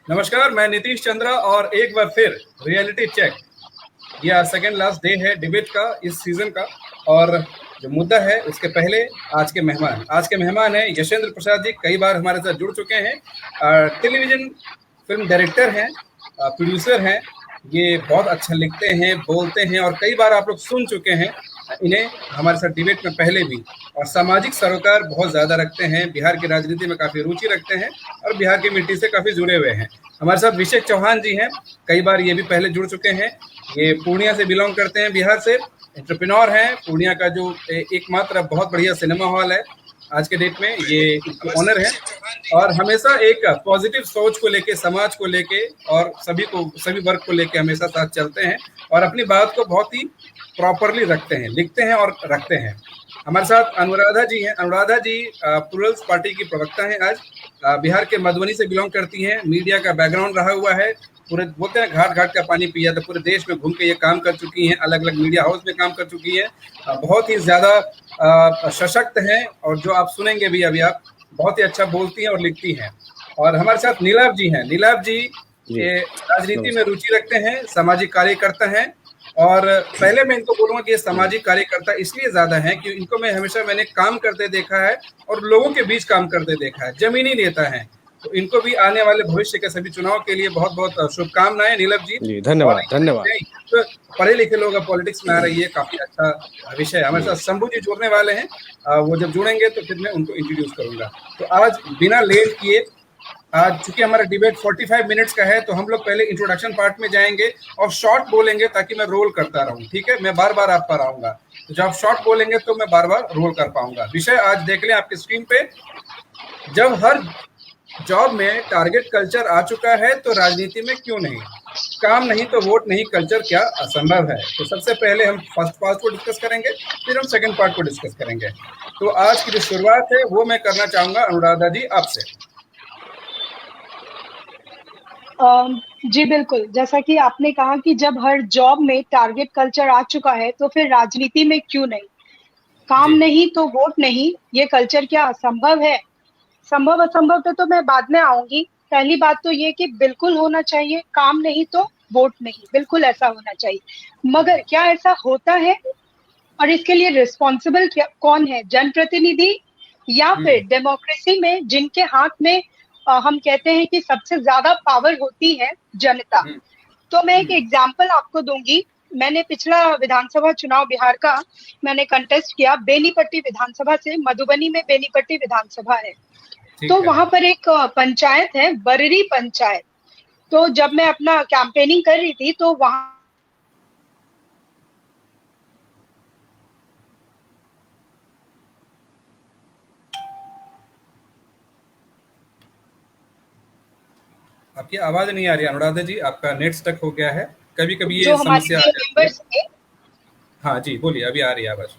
नमस्कार, मैं नीतीश चंद्रा और एक बार फिर रियलिटी चेक। ये आज सेकेंड लास्ट डे है डिबेट का इस सीजन का। और जो मुद्दा है उसके पहले आज के मेहमान हैं यशेंद्र प्रसाद जी। कई बार हमारे साथ जुड़ चुके हैं, टेलीविजन फिल्म डायरेक्टर हैं, प्रोड्यूसर हैं। ये बहुत अच्छा लिखते हैं, बोलते हैं और कई बार आप लोग सुन चुके हैं इन्हें हमारे साथ डिबेट में पहले भी। और सामाजिक सरोकार बहुत ज़्यादा रखते हैं, बिहार की राजनीति में काफ़ी रुचि रखते हैं और बिहार की मिट्टी से काफ़ी जुड़े हुए हैं। हमारे साथ अभिषेक चौहान जी हैं, कई बार ये भी पहले जुड़ चुके हैं। ये पूर्णिया से बिलोंग करते हैं, बिहार से। एंटरप्रेन्योर हैं। पूर्णिया का जो एकमात्र बहुत बढ़िया सिनेमा हॉल है आज के डेट में, ये ऑनर है। और हमेशा एक पॉजिटिव सोच को लेके, समाज को लेके और सभी वर्ग को लेके हमेशा साथ चलते हैं और अपनी बात को बहुत ही प्रॉपरली रखते हैं, लिखते हैं और रखते हैं। हमारे साथ अनुराधा जी हैं। अनुराधा जी प्लूरल्स पार्टी की प्रवक्ता हैं आज। बिहार के मधुबनी से बिलोंग करती हैं। मीडिया का बैकग्राउंड रहा हुआ है, पूरे बोलते हैं घाट घाट का पानी पिया, तो पूरे देश में घूम के ये काम कर चुकी हैं, अलग अलग मीडिया हाउस में काम कर चुकी हैं। बहुत ही ज़्यादा सशक्त हैं और जो आप सुनेंगे भी अभी, आप बहुत ही अच्छा बोलती हैं और लिखती हैं। और हमारे साथ नीलाभ जी हैं। नीलाभ जी राजनीति में रुचि रखते हैं, सामाजिक कार्यकर्ता हैं। और पहले मैं इनको बोलूंगा कि ये सामाजिक कार्यकर्ता इसलिए ज्यादा हैं कि इनको मैंने काम करते देखा है और लोगों के बीच काम करते देखा है, जमीनी नेता हैं। तो इनको भी आने वाले भविष्य के सभी चुनाव के लिए बहुत बहुत शुभकामनाएं नीलभ जी। धन्यवाद धन्यवाद। पढ़े लिखे लोग अब पॉलिटिक्स में आ रही है, काफी अच्छा विषय है। हमारे साथ शंभू जी जुड़ने वाले हैं, वो जब जुड़ेंगे तो फिर मैं उनको इंट्रोड्यूस करूंगा। तो आज बिना लेट किए, आज चूंकि हमारा डिबेट 45 मिनट्स का है, तो हम लोग पहले इंट्रोडक्शन पार्ट में जाएंगे और शॉर्ट बोलेंगे ताकि मैं रोल करता रहूं। ठीक है, मैं बार बार आप पर आऊंगा, तो जब आप शॉर्ट बोलेंगे तो मैं बार बार रोल कर पाऊंगा। विषय आज देख लें आपकी स्क्रीन पे। जब हर जॉब में टारगेट कल्चर आ चुका है तो राजनीति में क्यों नहीं? काम नहीं तो वोट नहीं, कल्चर क्या असंभव है? तो सबसे पहले हम फर्स्ट पार्ट को डिस्कस करेंगे, फिर हम सेकंड पार्ट को डिस्कस करेंगे। तो आज की जो शुरुआत है वो मैं करना चाहूंगा अनुराधा जी आपसे। जी बिल्कुल, जैसा कि आपने कहा कि जब हर जॉब में टारगेट कल्चर आ चुका है तो फिर राजनीति में क्यों नहीं? काम नहीं तो वोट नहीं, ये कल्चर क्या असंभव है? संभव असंभव पे तो मैं बाद में आऊंगी। पहली बात तो ये कि बिल्कुल होना चाहिए, काम नहीं तो वोट नहीं, बिल्कुल ऐसा होना चाहिए। मगर क्या ऐसा होता है? और इसके लिए रिस्पॉन्सिबल कौन है? जनप्रतिनिधि या फिर डेमोक्रेसी में जिनके हाथ में हम कहते हैं कि सबसे ज्यादा पावर होती है, जनता। तो मैं एक एग्जांपल आपको दूंगी। मैंने पिछला विधानसभा चुनाव बिहार का मैंने कंटेस्ट किया बेनीपट्टी विधानसभा से। मधुबनी में बेनीपट्टी विधानसभा है, तो वहां पर एक पंचायत है, बररी पंचायत। तो जब मैं अपना कैंपेनिंग कर रही थी तो वहां आपकी आवाज नहीं आ रही अनुराधा जी, आपका नेट स्टक हो गया है। कभी कभी ये समस्या आ जाती है। हाँ जी बोलिए, अभी आ रही है आवाज।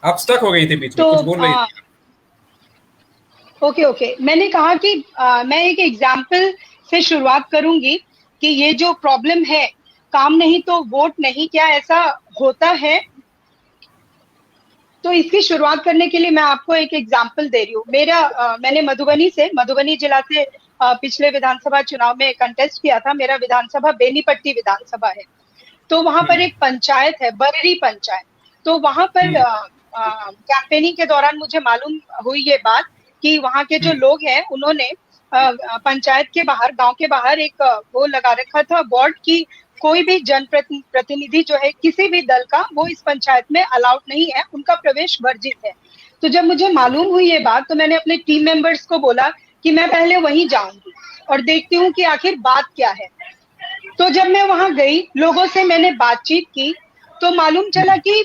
आप स्टक हो गई थी बीच में, कुछ बोल रही थी। ओके, मैंने कहा कि मैं एक एग्जाम्पल से शुरुआत करूंगी कि ये जो प्रॉब्लम है, काम नहीं तो वोट नहीं, क्या ऐसा होता है? तो इसकी शुरुआत करने के लिए मैं आपको एक एग्जाम्पल दे रही हूँ। मैंने मधुबनी जिला से पिछले विधानसभा चुनाव में कंटेस्ट किया था। मेरा विधानसभा बेनीपट्टी विधानसभा है। तो वहां पर एक पंचायत है, बररी पंचायत। तो वहां पर कैंपेनिंग के दौरान मुझे मालूम हुई ये बात कि वहां के जो लोग हैं उन्होंने पंचायत के बाहर, गांव के बाहर एक वो लगा रखा था बोर्ड की कोई भी जनप्रतिनिधि जो है किसी भी दल का, वो इस पंचायत में अलाउड नहीं है, उनका प्रवेश वर्जित है। तो जब मुझे मालूम हुई ये बात तो मैंने अपने टीम मेंबर्स को बोला कि मैं पहले वहीं जाऊंगी और देखती हूँ कि आखिर बात क्या है। तो जब मैं वहां गई, लोगों से मैंने बातचीत की, तो मालूम चला कि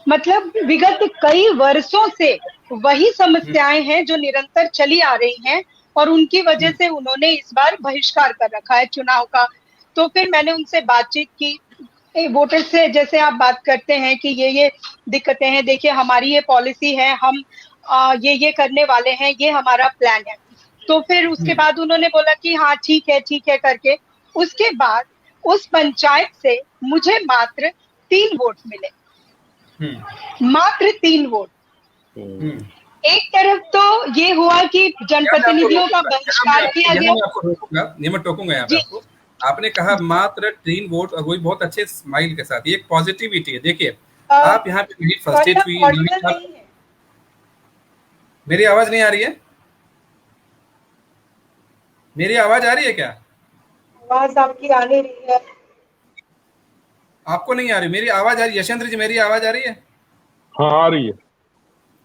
मतलब विगत कई वर्षों से वही समस्याएं हैं जो निरंतर चली आ रही हैं और उनकी वजह से उन्होंने इस बार बहिष्कार कर रखा है चुनाव का। तो फिर मैंने उनसे बातचीत की, वोटर से जैसे आप बात करते हैं कि ये दिक्कतें हैं, देखिए हमारी ये पॉलिसी है, हम ये करने वाले हैं, ये हमारा प्लान है। तो फिर उसके बाद उन्होंने बोला कि हाँ ठीक है करके। उसके बाद उस पंचायत से मुझे मात्र 3 वोट मिले, मात्र 3 वोट। एक तरफ तो ये हुआ कि जनप्रतिनिधियों का बहिष्कार किया गया। मैं आपको रोकूंगा, ये मैं टोकूंगा यहाँ पे आपको। आपने कहा मात्र 3 वोट, और वही बहुत अच्छे स्माइल के साथ, ये एक पॉजिटिविटी है। देखिए आप यहाँ पे मेरी फर्स्टेड हुई, मेरी आवाज नहीं आ रही है? मेरी आवाज आ रही है क्या? आवाज आपकी आ नहीं रही है। आपको नहीं आ रही? मेरी आवाज आ रही है? यशेंद्र जी मेरी आवाज आ रही है? हाँ आ रही है,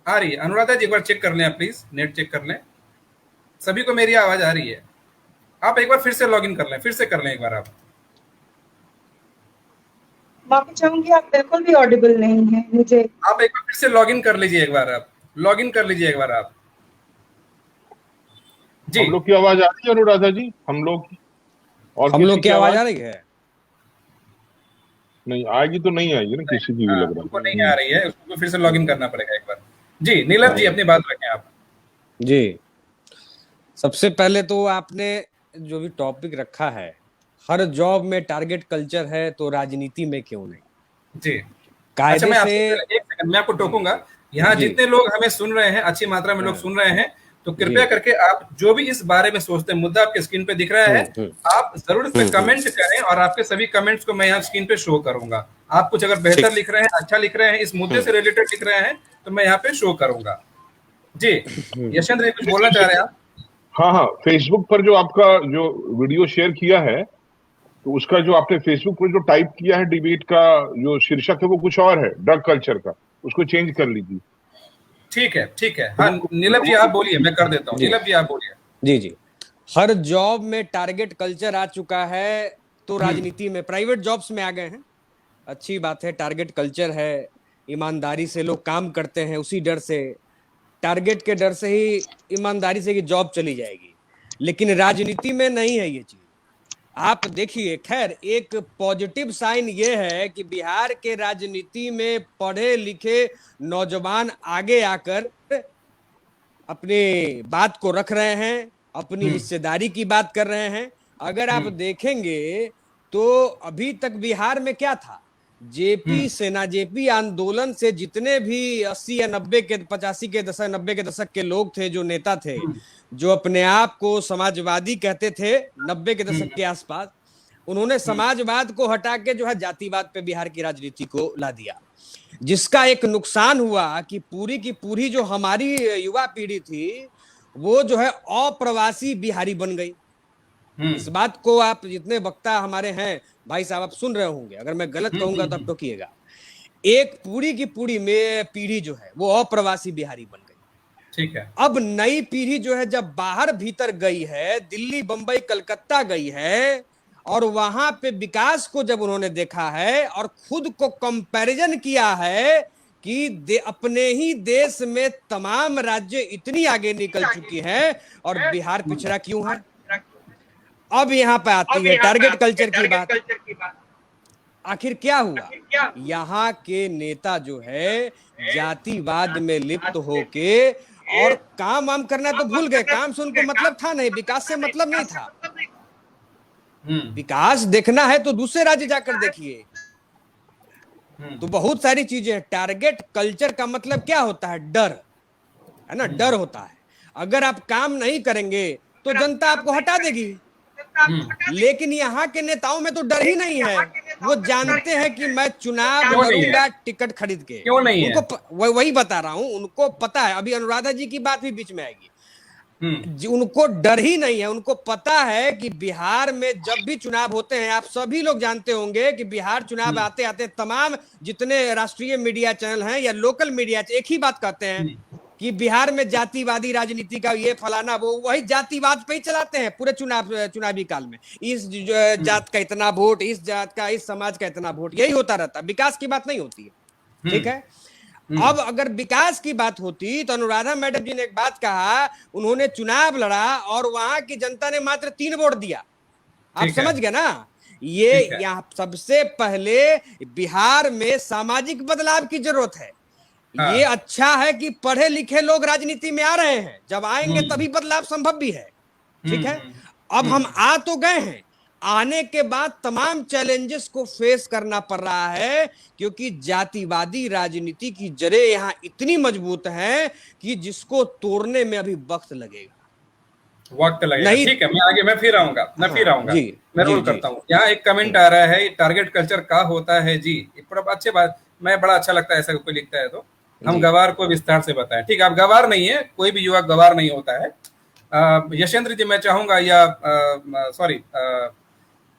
आ रही है। अनुराधा जी एक बार चेक कर लें आप, प्लीज नेट चेक कर लें। सभी को मेरी आवाज आ रही है? आप एक बार फिर से लॉगिन कर लें, फिर से कर लें एक बार आप। माफी चाहूंगी, आप बिल्कुल भी ऑडिबल नहीं है मुझे। आप एक बार फिर से लॉगिन कर लीजिए, एक बार आप लॉगिन कर लीजिए एक बार आप जी। हम लोग की आवाज आ रही है अनुराधा जी? हम लोग की और हम लोग की आवाज आ रही है? नहीं आएगी तो नहीं आएगी ना, किसी की भी लग रहा है उनको नहीं आ रही है, उसको फिर से लॉगिन करना पड़ेगा एक बार। जी नीलम जी अपनी बात रखें आप। जी, सबसे पहले तो आपने जो भी टॉपिक रखा है, हर जॉब में टारगेट कल्चर है तो राजनीति में क्यों नहीं? जी कायदे मैं से एक सेकंड मैं आपको टोकूंगा। यहाँ जितने लोग हमें सुन रहे हैं, अच्छी मात्रा में लोग सुन रहे हैं, तो कृपया करके आप जो भी इस बारे में सोचते हैं, मुद्दा आपके स्क्रीन पे दिख रहा है, आप जरूर इस पे कमेंट करें, और आपके सभी कमेंट्स को मैं यहाँ स्क्रीन पे शो करूंगा। आप कुछ अगर बेहतर लिख रहे हैं, अच्छा लिख रहे हैं, इस मुद्दे से रिलेटेड लिख रहे हैं, तो मैं यहाँ पे शो करूंगा। जी यशवंत जी कुछ बोलना चाह रहे हैं आप? हाँ हाँ, फेसबुक पर जो आपका जो वीडियो शेयर किया है, तो उसका जो आपने फेसबुक पर जो टाइप किया है, डिबेट का जो शीर्षक है वो कुछ और है, ड्रग कल्चर का, उसको चेंज कर लीजिए। ठीक है। हाँ नीलम जी आप बोलिए, मैं कर देता हूँ। नीलम जी आप बोलिए। जी, हर जॉब में टारगेट कल्चर आ चुका है तो राजनीति में, प्राइवेट जॉब्स में आ गए हैं। अच्छी बात है, टारगेट कल्चर है, ईमानदारी से लोग काम करते हैं, उसी डर से, टारगेट के डर से ही, ईमानदारी से कि जॉब चली जाएगी। लेकिन राजनीति में नहीं है ये चीज। आप देखिए, खैर एक पॉजिटिव साइन ये है कि बिहार के राजनीति में पढ़े लिखे नौजवान आगे आकर अपने बात को रख रहे हैं, अपनी हिस्सेदारी की बात कर रहे हैं। अगर आप देखेंगे तो अभी तक बिहार में क्या था, जेपी सेना, जेपी आंदोलन से जितने भी 80 या 90 के 85 के दशक 90 के दशक के लोग थे, जो नेता थे, जो अपने आप को समाजवादी कहते थे 90 के दशक के आसपास, उन्होंने समाजवाद को हटा के जो है जातिवाद पे बिहार की राजनीति को ला दिया, जिसका एक नुकसान हुआ कि पूरी की पूरी जो हमारी युवा पीढ़ी थी वो जो है अप्रवासी बिहारी बन गई। इस बात को आप जितने वक्ता हमारे हैं भाई साहब, आप सुन रहे होंगे, अगर मैं गलत कहूंगा तो आप टोकिएगा। एक पूरी की पूरी में पीढ़ी जो है वो अप्रवासी बिहारी बन गई। ठीक है। अब नई पीढ़ी जो है जब बाहर भीतर गई है, दिल्ली, बंबई, कलकत्ता गई है, और वहां पे विकास को जब उन्होंने देखा है और खुद को कंपैरिजन किया है कि अपने ही देश में तमाम राज्य इतनी आगे निकल चुकी हैं और बिहार पिछड़ा क्यों है। अब यहाँ पे आती है टारगेट कल्चर की बात। आखिर क्या हुआ, यहाँ के नेता जो है जातिवाद में लिप्त होके और काम वाम करना तो भूल गए। काम से उनको मतलब था नहीं, विकास से मतलब नहीं था। विकास देखना है तो दूसरे राज्य जाकर देखिए। तो बहुत सारी चीजें, टारगेट कल्चर का मतलब क्या होता है, डर है ना, डर होता है। अगर आप काम नहीं करेंगे तो जनता आपको हटा देगी। लेकिन यहाँ के नेताओं में तो डर ही नहीं है। वो जानते हैं कि मैं चुनाव लड़ूंगा टिकट खरीद के। क्यों नहीं है? उनको वही बता रहा हूं, उनको पता है। अभी अनुराधा जी की बात भी बीच में आएगी। उनको डर ही नहीं है। उनको पता है कि बिहार में जब भी चुनाव होते हैं, आप सभी लोग जानते होंगे कि बिहार चुनाव आते आते तमाम जितने राष्ट्रीय मीडिया चैनल हैं या लोकल मीडिया एक ही बात कहते हैं कि बिहार में जातिवादी राजनीति का ये फलाना, वो वही जातिवाद पे ही चलाते हैं पूरे चुनावी काल में। इस जात का इतना वोट, इस जात का, इस समाज का इतना वोट, यही होता रहता। विकास की बात नहीं होती है। ठीक है। अब अगर विकास की बात होती तो अनुराधा मैडम जी ने एक बात कहा, उन्होंने चुनाव लड़ा और वहां की जनता ने मात्र 3 वोट दिया। आप समझ गए ना। ये यहाँ सबसे पहले बिहार में सामाजिक बदलाव की जरूरत है। ये अच्छा है कि पढ़े लिखे लोग राजनीति में आ रहे हैं। जब आएंगे तभी बदलाव संभव भी है। ठीक है। अब हम आ तो गए हैं, आने के बाद तमाम चैलेंजेस को फेस करना पड़ रहा है, क्योंकि जातिवादी राजनीति की जड़ें यहां इतनी मजबूत हैं कि जिसको तोड़ने में अभी वक्त लगेगा, वक्त लगेगा। नहीं। ठीक है, मैं फिर आऊंगा, हाँ जी, मैं जी रोल जी। करता हूँ। यहाँ एक कमेंट आ रहा है, टारगेट कल्चर क्या होता है जी? बड़ा अच्छे बात, मैं बड़ा अच्छा लगता है ऐसा कोई लिखता है तो हम जी गवार को विस्तार से बताएं। ठीक है, आप गवार नहीं है, कोई भी युवा गवार नहीं होता है। यशेंद्र जी, मैं चाहूंगा, या सॉरी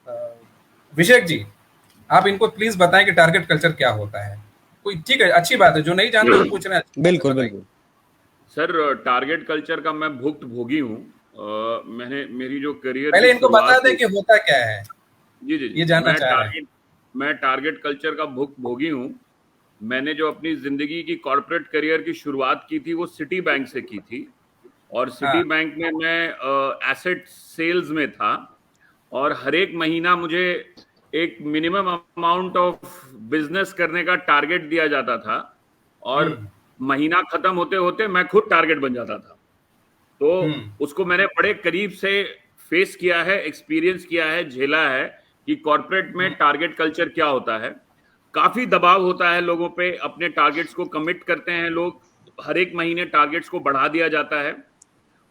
अभिषेक जी, आप इनको प्लीज बताएं कि टारगेट कल्चर क्या होता है। कोई, ठीक है, अच्छी बात है, जो नहीं जानते वो पूछ रहे हैं, अच्छी बात है, बिल्कुल बताइए। बिल्कुल। सर, टारगेट कल्चर का मैं भुक्त भोगी हूँ। मैंने मेरी जो करियर पहले की इनको बता शुरुआत दें कि होता क्या है, जी जी ये जी, जानना चाह रहे हैं। मैं टारगेट कल्चर का भुक्त भोगी हूँ। मैंने जो अपनी जिंदगी की कॉर्पोरेट करियर की शुरुआत की थी वो सिटी बैंक से की थी, और सिटी हाँ, बैंक में मैं एसेट सेल्स में था, और हर एक महीना मुझे एक मिनिमम अमाउंट ऑफ बिजनेस करने का टारगेट दिया जाता था, और हम्म, महीना खत्म होते होते मैं खुद टारगेट बन जाता था। तो हम्म, उसको मैंने बड़े करीब से फेस किया है, एक्सपीरियंस किया है, झेला है कि कॉर्पोरेट में टारगेट कल्चर क्या होता है। काफी दबाव होता है लोगों पे, अपने टारगेट्स को कमिट करते हैं लोग, हर एक महीने टारगेट्स को बढ़ा दिया जाता है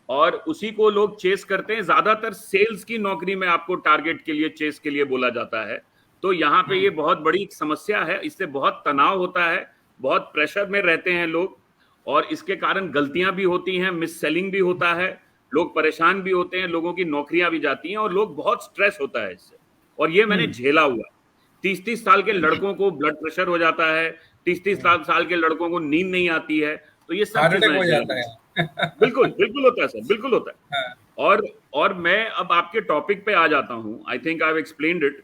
और उसी को लोग चेस करते हैं। ज्यादातर सेल्स की नौकरी में आपको टारगेट के लिए, चेस के लिए बोला जाता है। तो यहाँ पे ये बहुत बड़ी समस्या है, इससे बहुत तनाव होता है, बहुत प्रेशर में रहते हैं लोग, और इसके कारण गलतियां भी होती हैं, मिस सेलिंग भी होता है, लोग परेशान भी होते हैं, लोगों की नौकरियां भी जाती हैं, और लोग बहुत स्ट्रेस होता है इससे। और ये मैंने झेला हुआ है। 30-30 साल के लड़कों को ब्लड प्रेशर हो जाता है, 30-30 साल के लड़कों को नींद नहीं आती है, तो ये सब हार्ट चीज अटैक मैंने हो झेला जाता हुआ है। है। बिल्कुल बिल्कुल होता है सर, बिल्कुल होता है। हाँ, और मैं अब आपके टॉपिक पे आ जाता हूं। I think I have explained it.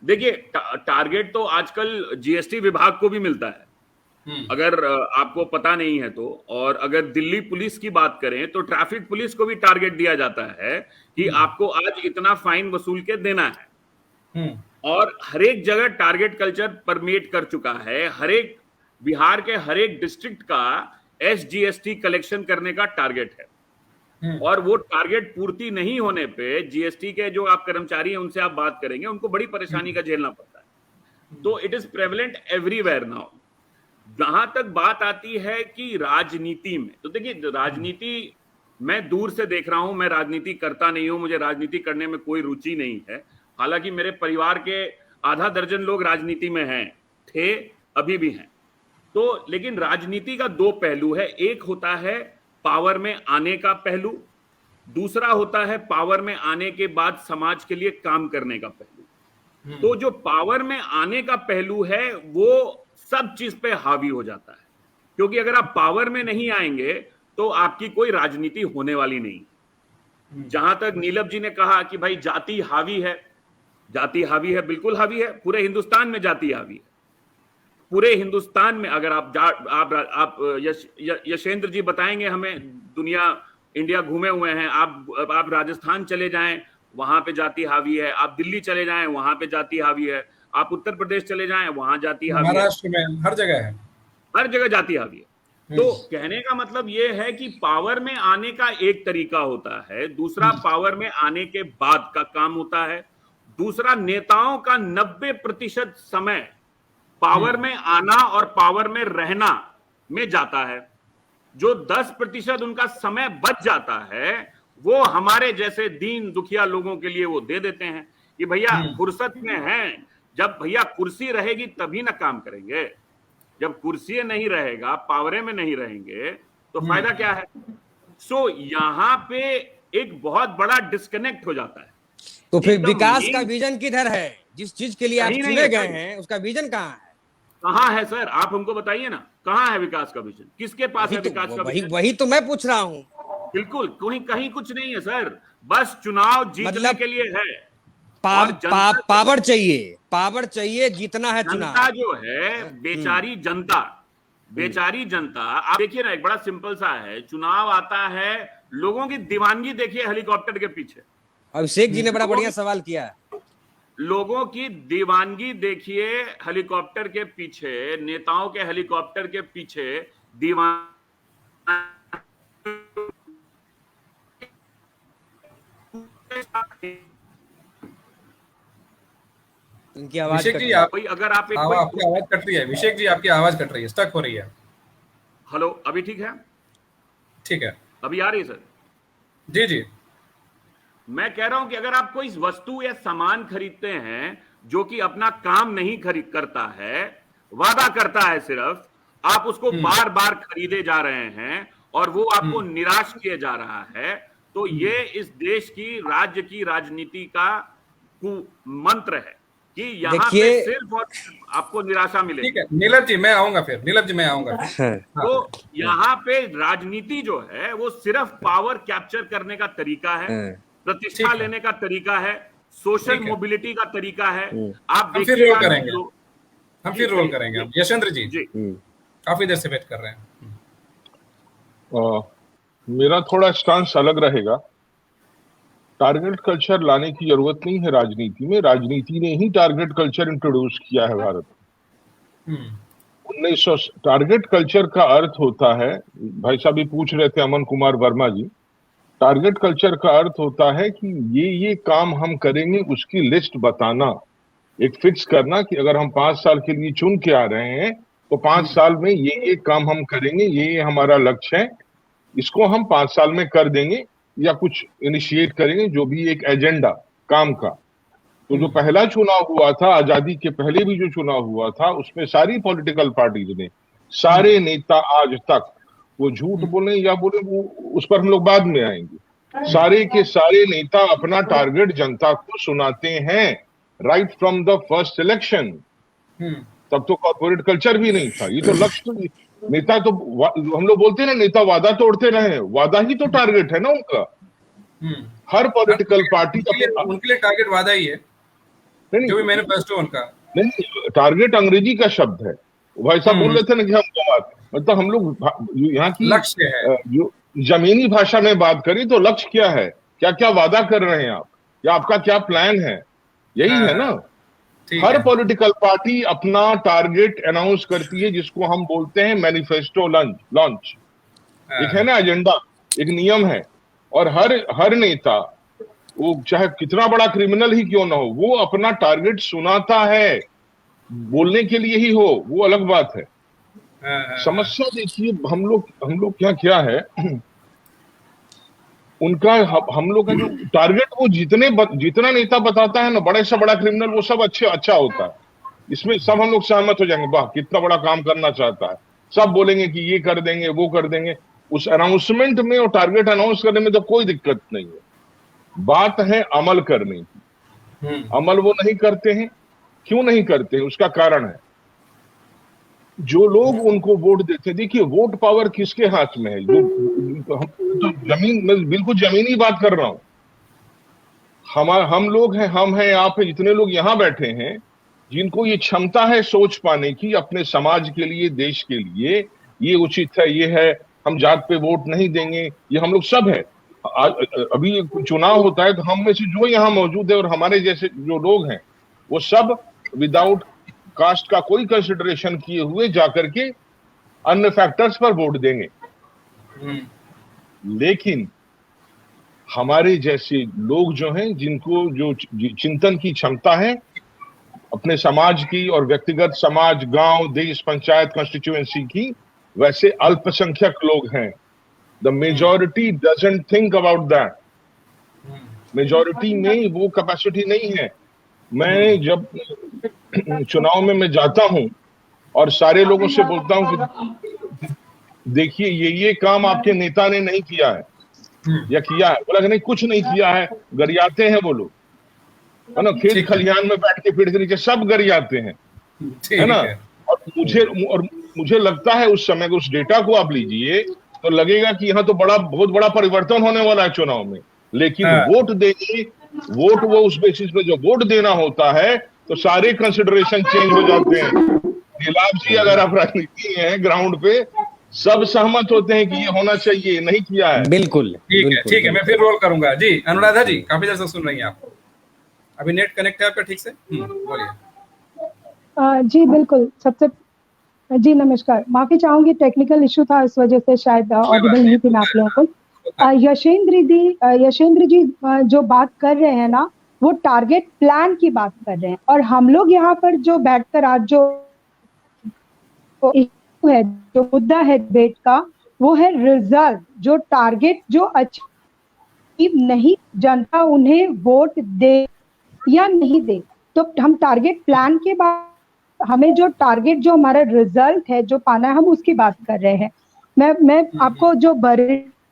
देखिए, टारगेट तो आजकल जीएसटी विभाग को भी मिलता है, अगर आपको पता नहीं है तो। और अगर दिल्ली पुलिस की बात करें तो ट्रैफिक पुलिस को भी टारगेट दिया जाता है कि आपको आज इतना फाइन वसूल के देना है। हम्म, और हर एक जगह टारगेट कल्चर परमेट कर चुका है। हर एक, बिहार के हर एक डिस्ट्रिक्ट का एसजीएसटी कलेक्शन करने का टारगेट है, और वो टारगेट पूर्ति नहीं होने पे जीएसटी के जो आप कर्मचारी हैं उनसे आप बात करेंगे, उनको बड़ी परेशानी का झेलना पड़ता है। तो it is prevalent everywhere now. जहां तक बात आती है कि राजनीति में, तो देखिए, राजनीति मैं दूर से देख रहा हूं, मैं राजनीति करता नहीं हूं, मुझे राजनीति करने में कोई रुचि नहीं है। हालांकि मेरे परिवार के आधा दर्जन लोग राजनीति में हैं, थे, अभी भी हैं। तो लेकिन राजनीति का दो पहलू है। एक होता है पावर में आने का पहलू, दूसरा होता है पावर में आने के बाद समाज के लिए काम करने का पहलू। तो जो पावर में आने का पहलू है वो सब चीज पे हावी हो जाता है, क्योंकि अगर आप पावर में नहीं आएंगे तो आपकी कोई राजनीति होने वाली नहीं। जहां तक नीलम जी ने कहा कि भाई जाति हावी है, जाति हावी है, बिल्कुल हावी है। पूरे हिंदुस्तान में जाति हावी है, पूरे हिंदुस्तान में। अगर आप यशेंद्र जी बताएंगे हमें, दुनिया, इंडिया घूमे हुए हैं आप राजस्थान चले जाएं, वहां पे जाति हावी है। आप दिल्ली चले जाएं, वहां पे जाति हावी है। आप उत्तर प्रदेश चले जाएं, वहां जाति हावी है। महाराष्ट्र में हर जगह है। हर जगह जाति हावी है। तो कहने का मतलब यह है कि पावर में आने का एक तरीका होता है, दूसरा पावर में आने के बाद का काम होता है, दूसरा नेताओं का 90% समय पावर में आना और पावर में रहना में जाता है। जो 10% उनका समय बच जाता है वो हमारे जैसे दीन दुखिया लोगों के लिए वो दे देते हैं कि भैया फुर्सत में हैं, जब भैया कुर्सी रहेगी तभी ना काम करेंगे। जब कुर्सी नहीं रहेगा, पावरे में नहीं रहेंगे तो फायदा क्या है? सो यहाँ पे एक बहुत बड़ा डिस्कनेक्ट हो जाता है। तो फिर एकदम विकास का मेन विजन किधर है? जिस चीज के लिए आप कहीं नहीं चुने है गए सर। हैं उसका विजन कहाँ है? कहाँ है सर? आप हमको बताइए ना, कहाँ है विकास का विजन? किसके पास है विकास का विजन? वही तो मैं पूछ रहा हूँ। बिल्कुल कहीं कहीं कुछ नहीं है सर। बस चुनाव जीतने मतलब के लिए है। और पावर चाहिए, पावर चाहिए, जीतना है चुनाव। जनता जो है, बेचारी जनता, बेचारी जनता, आप देखिए ना, एक बड़ा सिंपल सा है, चुनाव आता है, लोगों की दीवानगी देखिए हेलीकॉप्टर के पीछे। अभिषेक जी ने बड़ा बढ़िया सवाल किया। लोगों की दीवानगी देखिए हेलीकॉप्टर के पीछे, नेताओं के हेलीकॉप्टर के पीछे दीवान इनकी आवाज अभिषेक कट जी, रही है। आप कोई अगर आप एक आपकी आवाज कट रही है। अभिषेक जी, आपकी आवाज कट रही है, स्टक हो रही है। हेलो, अभी ठीक है? ठीक है। अभी आ रही है सर? जी जी। मैं कह रहा हूं कि अगर आप कोई वस्तु या सामान खरीदते हैं जो कि अपना काम नहीं खरीद करता है, वादा करता है सिर्फ, आप उसको बार बार खरीदे जा रहे हैं और वो आपको निराश किए जा रहा है, तो ये इस देश की राज्य की राजनीति का मंत्र है कि यहां पे देखिए, सिर्फ और सिर्फ आपको निराशा मिलेगी। ठीक है नीलम जी, मैं आऊंगा फिर। नीलम जी, मैं आऊंगा। हाँ, तो यहाँ पे राजनीति जो है वो सिर्फ पावर कैप्चर करने का तरीका है, हाँ। प्रतिष्ठा ठीक है। लेने का तरीका है, सोशल ठीक है। मोबिलिटी का तरीका है। आप हम फिर देखिएगा रोल करेंगे। लोग- हम जी, फिर रोल जी, करेंगे। जी। अब यशवंत जी, जी काफी देर से वेट कर रहे हैं। मेरा थोड़ा स्टांस अलग रहेगा। टारगेट कल्चर लाने की जरूरत नहीं है राजनीति में। राजनीति ने ही टारगेट कल्चर इंट्रोड्यूस किया है भारत में। 1900 टारगेट कल्चर का अर्थ होता है, भाई साहब भी पूछ रहे थे, अमन कुमार वर्मा जी, टारगेट कल्चर का अर्थ होता है कि ये काम हम करेंगे, उसकी लिस्ट बताना, एक फिक्स करना कि अगर हम 5 साल के लिए चुन के आ रहे हैं तो 5 साल में ये काम हम करेंगे, ये हमारा लक्ष्य है, इसको हम 5 साल में कर देंगे या कुछ इनिशिएट करेंगे, जो भी एक एजेंडा काम का। तो जो पहला चुनाव हुआ था, आजादी के पहले भी जो चुनाव हुआ था, उसमें सारी पॉलिटिकल पार्टीज ने, सारे नेता आज तक, वो झूठ बोले या बोले, वो उस पर हम लोग बाद में आएंगे, सारे के सारे नेता अपना टारगेट जनता को सुनाते हैं right from the first election. तब तो कॉर्पोरेट कल्चर भी नहीं था, ये तो लक्ष्य तो, नेता तो हम लोग बोलते हैं ना, नेता वादा तोड़ते रहे, वादा ही तो टारगेट है ना उनका। हर पॉलिटिकल पार्टी उनके लिए टारगेट वादा ही है, जो भी मैनिफेस्टो उनका। नहीं, टारगेट अंग्रेजी का शब्द है। भाई साहब बोल रहे थे ना कि हम बात, मतलब हम लोग यहाँ की लक्ष्य है, जो जमीनी भाषा में बात करें तो लक्ष्य क्या है, क्या क्या वादा कर रहे हैं आप, या आपका क्या प्लान है, यही है ना। हर पॉलिटिकल पार्टी अपना टारगेट अनाउंस करती है, जिसको हम बोलते हैं मैनिफेस्टो लॉन्च। एक है ना एजेंडा, एक नियम है, और हर नेता, वो चाहे कितना बड़ा क्रिमिनल ही क्यों ना हो, वो अपना टारगेट सुनाता है, बोलने के लिए ही हो, वो अलग बात है। समस्या देखिए, हम लोग क्या है, उनका हम लोग का जो टारगेट, वो जितना नेता बताता है ना, बड़े से बड़ा क्रिमिनल, वो सब अच्छा होता है। इसमें सब हम लोग सहमत हो जाएंगे, वाह कितना बड़ा काम करना चाहता है, सब बोलेंगे कि ये कर देंगे, वो कर देंगे। उस अनाउंसमेंट में और टारगेट अनाउंस करने में तो कोई दिक्कत नहीं है। बात है अमल करने की। अमल वो नहीं करते हैं। क्यों नहीं करते हैं? उसका कारण है, जो लोग उनको वोट देते, देखिए वोट पावर किसके हाथ में है, जो तो जमीन, मैं बिल्कुल जमीनी बात कर रहा हूं। हम लोग हैं, हम हैं, आप हैं, जितने लोग यहां बैठे हैं, जिनको ये क्षमता है सोच पाने की अपने समाज के लिए, देश के लिए, ये उचित है, ये है, हम जात पे वोट नहीं देंगे, ये हम लोग सब है। अभी चुनाव होता है तो हम में से जो यहाँ मौजूद है और हमारे जैसे जो लोग हैं, वो सब विदाउट कास्ट का कोई कंसिडरेशन किए हुए जाकर के अन्य फैक्टर्स पर वोट देंगे। लेकिन हमारे जैसे लोग जो हैं, जिनको जो चिंतन की क्षमता है अपने समाज की और व्यक्तिगत समाज, गांव, देश, पंचायत, कॉन्स्टिट्यूएंसी की, वैसे अल्पसंख्यक लोग हैं। The majority doesn't think about that. Majority में वो कैपेसिटी नहीं है। मैं जब चुनाव में मैं जाता हूं और सारे लोगों से बोलता हूं कि देखिए ये काम आपके नेता ने नहीं किया है या किया है, बोला कि नहीं कुछ नहीं किया है, गरियाते हैं वो लोग, है ना। खेत खलिहान में बैठ के पेड़ के नीचे सब गरियाते हैं, है ना। और मुझे लगता है उस समय उस डेटा को आप लीजिए तो लगेगा कि यहाँ तो बहुत बड़ा परिवर्तन होने वाला है चुनाव में। लेकिन वोट देंगे, वोट वो उस बेसिस पे जो वोट देना होता है तो सारे कंसिडरेशन चेंज हो जाते हैं। नीलाभ जी, अगर आप राजनीति में हैं, ग्राउंड पे सब सहमत होते हैं कि ये होना चाहिए, नहीं किया है। बिल्कुल ठीक है, मैं फिर रोल करूंगा। जी अनुराधा जी, काफी देर से सुन रही हैं आप, अभी नेट कनेक्ट है आपका ठीक से? बोलिए। जी बिल्कुल। जी नमस्कार, माफी चाहूंगी, टेक्निकल इशू था, इस वजह से शायद ऑडिबल नहीं थी मैं आप लोगों को। यशेंद्र जी जो बात कर रहे हैं ना, वो टारगेट प्लान की बात कर रहे हैं। और हम लोग यहाँ पर जो बैठकर आज जो इशू है, जो मुद्दा है डिबेट का, वो है रिजल्ट। जो टारगेट जो अचीव नहीं, जनता उन्हें वोट दे या नहीं दे, तो हम टारगेट प्लान के बाद हमें जो टारगेट, जो हमारा रिजल्ट है जो पाना है, हम उसकी बात कर रहे हैं। मैं आपको जो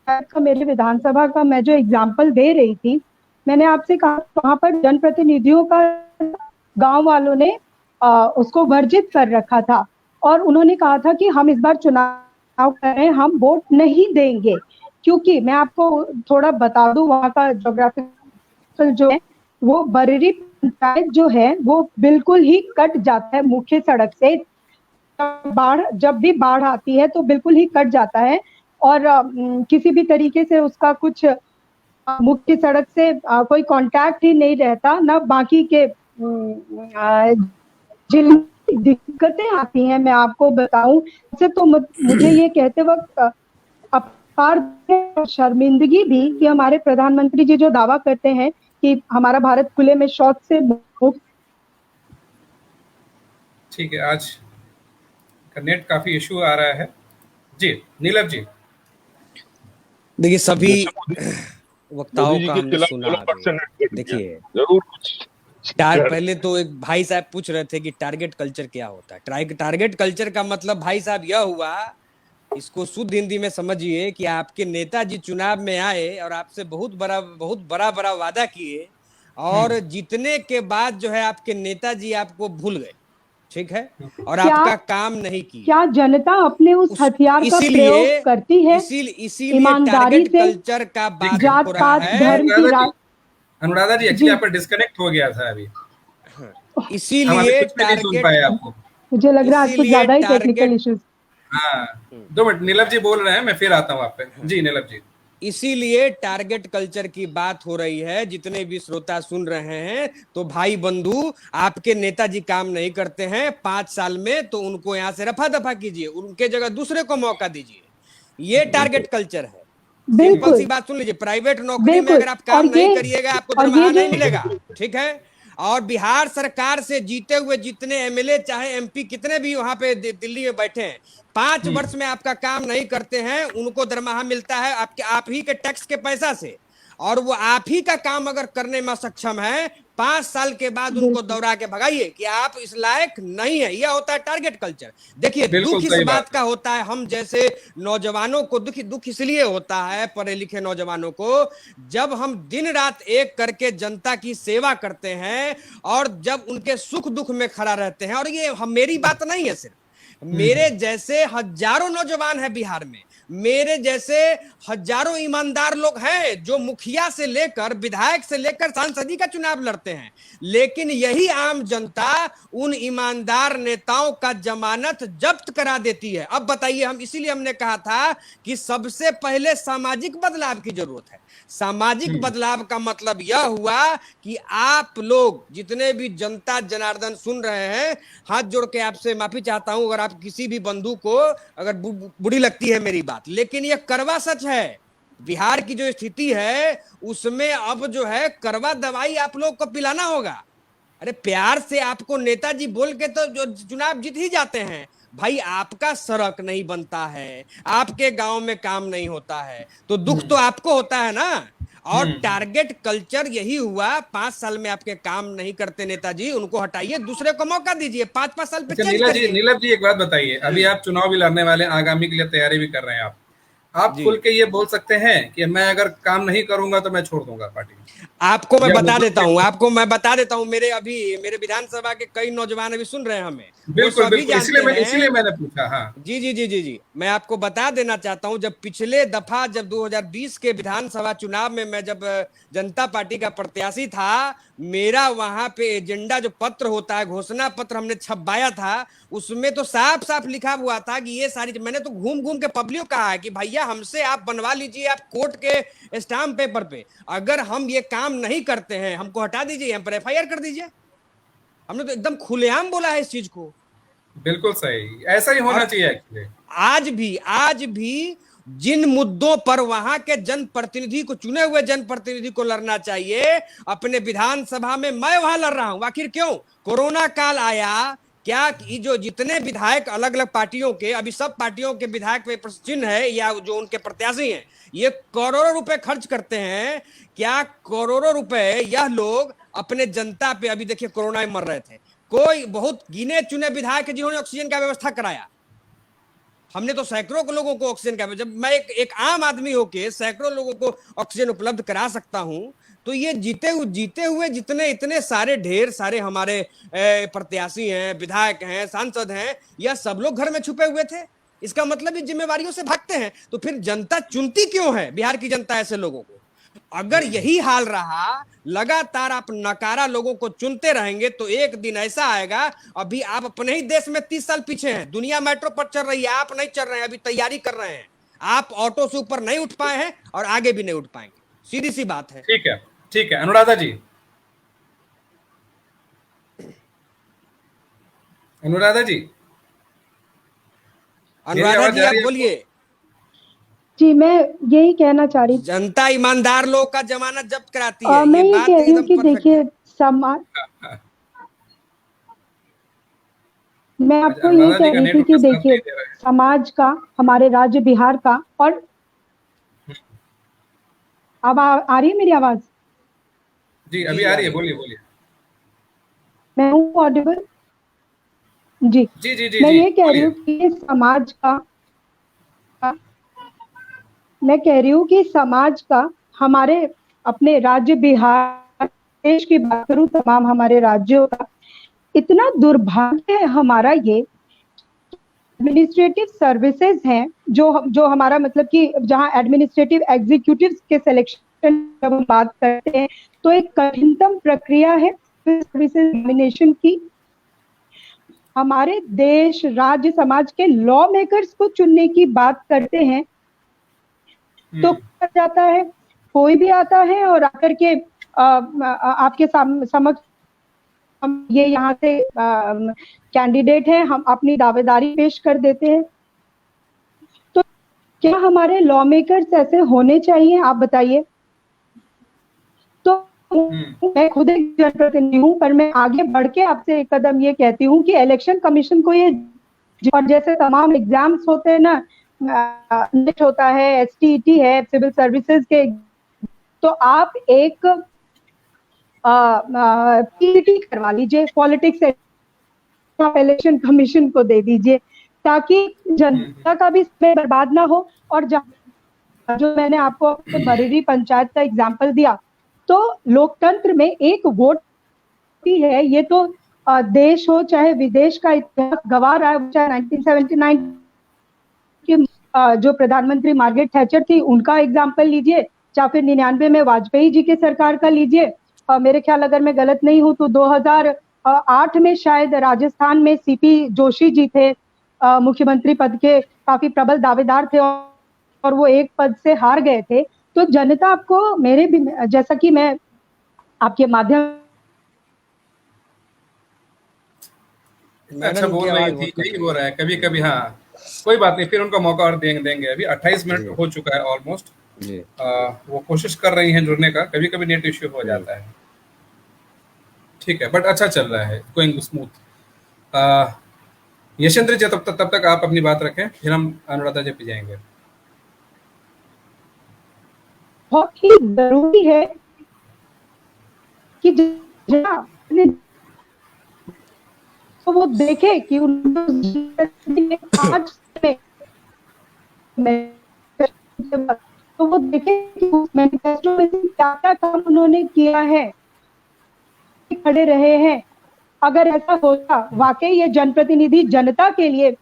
का मेरे विधानसभा का मैं जो एग्जांपल दे रही थी, मैंने आपसे कहा वहां पर जनप्रतिनिधियों का गांव वालों ने उसको वर्जित कर रखा था और उन्होंने कहा था कि हम इस बार चुनाव कर रहे हैं, हम वोट नहीं देंगे। क्योंकि मैं आपको थोड़ा बता दूं, वहां का ज्योग्राफिकल जो है, वो बरेली पंचायत जो है वो बिल्कुल ही कट जाता है मुख्य सड़क से। जब भी बाढ़ आती है तो बिल्कुल ही कट जाता है और किसी भी तरीके से उसका कुछ मुख्य सड़क से कोई कांटेक्ट ही नहीं रहता, ना बाकी के जिन दिक्कतें आती हैं। मैं आपको बताऊं से तो मुझे ये कहते वक्त अपार शर्मिंदगी भी कि हमारे प्रधानमंत्री जी जो दावा करते हैं कि हमारा भारत खुले में शौच से मुक्त। ठीक है, आज का नेट काफी इशू आ रहा है। जी नीलम जी, देखिए सभी वक्ताओं मोदी जी का के हमने खिलाफ सुना। 16% देखिए जरूर पहले तो एक भाई साहब पूछ रहे थे कि टारगेट कल्चर क्या होता है। टारगेट कल्चर का मतलब भाई साहब यह हुआ, इसको शुद्ध हिंदी में समझिए कि आपके नेताजी चुनाव में आए और आपसे बहुत बड़ा वादा किए और जीतने के बाद जो है आपके नेताजी आपको भूल गए, ठीक है, और आपका काम नहीं किया। क्या जनता अपने उस हथियार का प्रयोग करती है? इसीलिए टारगेट कल्चर का बात हो रहा है। अनुराधा जी एक्चुअली आपका डिस्कनेक्ट हो गया था अभी, इसीलिए कुछ भी नहीं सुन पाए आपको। मुझे लग रहा है आज कुछ ज्यादा ही टेक्निकल इश्यूज। हाँ 2 मिनट, नीलम जी बोल रहे हैं, मैं फिर आता हूँ आप पे। जी नीलम जी, इसीलिए टारगेट कल्चर की बात हो रही है। जितने भी श्रोता सुन रहे हैं तो भाई बंधु, आपके नेताजी काम नहीं करते हैं 5 साल में, तो उनको यहां से रफा दफा कीजिए, उनके जगह दूसरे को मौका दीजिए। ये टारगेट कल्चर है। सिंपल सी बात सुन लीजिए, प्राइवेट नौकरी में अगर आप काम नहीं करिएगा आपको दरमाहा नहीं मिलेगा, ठीक है। और बिहार सरकार से जीते हुए जितने एमएलए चाहे एमपी कितने भी वहां पे दिल्ली में बैठे हैं, 5 वर्ष में आपका काम नहीं करते हैं, उनको दरमाहा मिलता है आप ही के टैक्स के पैसा से। और वो आप ही का काम अगर करने में सक्षम है, 5 साल के बाद उनको दौड़ा के भगाइए कि आप इस लायक नहीं है। यह होता है टारगेट कल्चर। देखिए दुख इस बात का होता है, हम जैसे नौजवानों को दुख इसलिए होता है, पढ़े लिखे नौजवानों को, जब हम दिन रात एक करके जनता की सेवा करते हैं और जब उनके सुख दुख में खड़ा रहते हैं। और ये मेरी बात नहीं है, सिर्फ मेरे जैसे हजारों नौजवान है बिहार में, मेरे जैसे हजारों ईमानदार लोग हैं जो मुखिया से लेकर विधायक से लेकर सांसदी का चुनाव लड़ते हैं। लेकिन यही आम जनता उन ईमानदार नेताओं का जमानत जब्त करा देती है। अब बताइए, इसीलिए हमने कहा था कि सबसे पहले सामाजिक बदलाव की जरूरत है। सामाजिक बदलाव का मतलब यह हुआ कि आप लोग जितने भी जनता जनार्दन सुन रहे हैं, हाथ जोड़ के आपसे माफी चाहता हूं अगर आप किसी भी बंधु को अगर बुरी लगती है मेरी बात, लेकिन यह कड़वा सच है। बिहार की जो स्थिति है उसमें अब जो है कड़वा दवाई आप लोग को पिलाना होगा। अरे प्यार से आपको नेताजी बोल के तो जो चुनाव जीत ही जाते हैं। भाई आपका सड़क नहीं बनता है, आपके गांव में काम नहीं होता है, तो दुख तो आपको होता है ना। और टारगेट कल्चर यही हुआ, 5 साल में आपके काम नहीं करते नेताजी, उनको हटाइए, दूसरे को मौका दीजिए, 5-5 साल पे चेंज करिए। नीलम जी एक बात बताइए, अभी आप चुनाव भी लड़ने वाले, आगामी के लिए तैयारी भी कर रहे हैं, आप खुल के ये बोल सकते हैं कि मैं अगर काम नहीं करूंगा तो मैं छोड़ दूंगा पार्टी? आपको मैं बता देता हूं, मेरे विधानसभा के कई नौजवान अभी सुन रहे हैं हमें, बिल्कुल इसलिए मैंने पूछा। हाँ जी, मैं आपको बता देना चाहता हूं, जब पिछले दफा जब 2020 के विधानसभा चुनाव में मैं जब जनता पार्टी का प्रत्याशी था, मेरा वहां पे एजेंडा जो पत्र होता है, घोषणा पत्र हमने छपवाया था, उसमें तो साफ साफ लिखा हुआ था कि ये सारी, मैंने तो घूम घूम के पब्लिक को कहा है कि भैया हमसे आप बनवा लीजिए, आप कोर्ट के स्टाम्प पेपर पे, अगर हम ये काम नहीं करते हैं हमको हटा दीजिए, हम पर एफआईआर कर दीजिए। हमने तो एकदम खुलेआम बोला है इस चीज को। बिल्कुल सही, ऐसा ही होना चाहिए। आज भी जिन मुद्दों पर वहां के जनप्रतिनिधि को, चुने हुए जनप्रतिनिधि को लड़ना चाहिए, अपने विधानसभा में मैं वहां लड़ रहा हूं। आखिर क्यों? कोरोना काल आया, क्या जो जितने विधायक अलग अलग पार्टियों के, अभी सब पार्टियों के विधायक पे प्रश्न चिन्ह है या जो उनके प्रत्याशी हैं, ये करोड़ों रुपए खर्च करते हैं। क्या करोड़ों रुपए यह लोग अपने जनता पे, अभी देखिए कोरोना में मर रहे थे, कोई बहुत गिने चुने विधायक जिन्होंने ऑक्सीजन का व्यवस्था कराया। हमने तो सैकड़ों लोगों को ऑक्सीजन का, जब मैं एक आम आदमी होके सैकड़ों लोगों को ऑक्सीजन उपलब्ध करा सकता हूं, तो ये जीते हुए जितने इतने सारे ढेर सारे हमारे प्रत्याशी हैं, विधायक हैं, सांसद हैं, यह सब लोग घर में छुपे हुए थे। इसका मतलब ये जिम्मेवारियों से भागते हैं। तो फिर जनता चुनती क्यों है बिहार की जनता ऐसे लोगों को? अगर यही हाल रहा, लगातार आप नकारा लोगों को चुनते रहेंगे, तो एक दिन ऐसा आएगा, अभी आप अपने ही देश में 30 साल पीछे हैं। दुनिया मेट्रो पर चल रही है, आप नहीं चल रहे हैं, अभी तैयारी कर रहे हैं। आप ऑटो से ऊपर नहीं उठ पाए हैं और आगे भी नहीं उठ पाएंगे। सीधी सी बात है। ठीक है, ठीक है। अनुराधा जी, अनुराधा जी, अनुराधा जी, आप बोलिए। जी, मैं यही कहना चाह रही, जनता ईमानदार लोग का जमानत जब्त कराती है। मैं ये बात कह रही हूँ कि एकदम देखिए समाज, मैं आपको ये कह रही थी कि देखिए समाज का, हमारे राज्य बिहार का, और अब आ रही है मेरी आवाज? जी, अभी आ रही है, बोलिए बोलिए। मैं हूँ ऑडिबल? जी जी जी जी, मैं ये कह रही हूँ कि समाज का, मैं कह रही हूँ कि समाज का, हमारे अपने राज्य बिहार, देश की बात करूँ, तमाम हमारे राज्यों का इतना दुर्भाग्य है हमारा ये, एडमिनिस्ट्रेटिव सर्विसेज हैं जो हमारा मतलब कि जहाँ एडमिनिस्ट्रेटिव एग्जीक्यूटिव के सिलेक्शन जब हम बात करते हैं, तो एक कठिनतम प्रक्रिया है सर्विसेज एग्जामिनेशन की। हमारे देश, राज्य, समाज के लॉ मेकर्स को चुनने की बात करते हैं, तो क्या जाता है, कोई भी आता है और आकर के आपके समक्ष हम ये यहाँ से कैंडिडेट हैं, हम अपनी दावेदारी पेश कर देते हैं। तो क्या हमारे लॉ मेकर्स ऐसे होने चाहिए? आप बताइए। तो मैं खुद एक जनप्रतिनिधि हूँ, पर मैं आगे बढ़ के आपसे एक कदम ये कहती हूँ कि इलेक्शन कमीशन को ये, और जैसे तमाम एग्जाम्स होते हैं ना, नेट होता है, STET है, सिविल सर्विसेज के, तो आप एक PET करवा लीजिए, पॉलिटिक्स इलेक्शन कमीशन को दे दीजिए, ताकि जनता का भी समय बर्बाद ना हो। और जो मैंने आपको बरेली पंचायत का एग्जाम्पल दिया, तो लोकतंत्र में एक वोट ही है, ये तो देश हो चाहे विदेश का इतिहास गवाह रहा है, चाहे 1979 की जो प्रधानमंत्री मार्गरेट थैचर थी उनका एग्जाम्पल लीजिए, या फिर 99 में वाजपेयी जी के सरकार का लीजिए। मेरे ख्याल, अगर मैं गलत नहीं हूं, तो 2008 में शायद राजस्थान में CP जोशी जी थे, मुख्यमंत्री पद के काफी प्रबल दावेदार थे, और वो एक पद से हार गए थे। तो जनता आपको, मेरे भी, जैसा कि मैं आपके माध्यम, अच्छा बोल रही थी, यही हो रहा है कभी कभी। हाँ, कोई बात नहीं, फिर उनको मौका और देंगे। अभी 28 मिनट हो चुका है ऑलमोस्ट। वो कोशिश कर रही हैं जुड़ने का, कभी कभी नेट इश्यू हो जाता है। ठीक है, बट अच्छा चल रहा है, गोइंग स्मूथ। यशेंद्र जी, तब तक आप अपनी बात रखें, फिर हम अनुराधा जी पे जाएंगे। बहुत ही जरूरी है कि तो वो देखे कि आज तो वो देखे कि मैनिफेस्टो में क्या क्या काम उन्होंने किया है, खड़े रहे हैं। अगर ऐसा होता, वाकई ये जनप्रतिनिधि जनता के लिए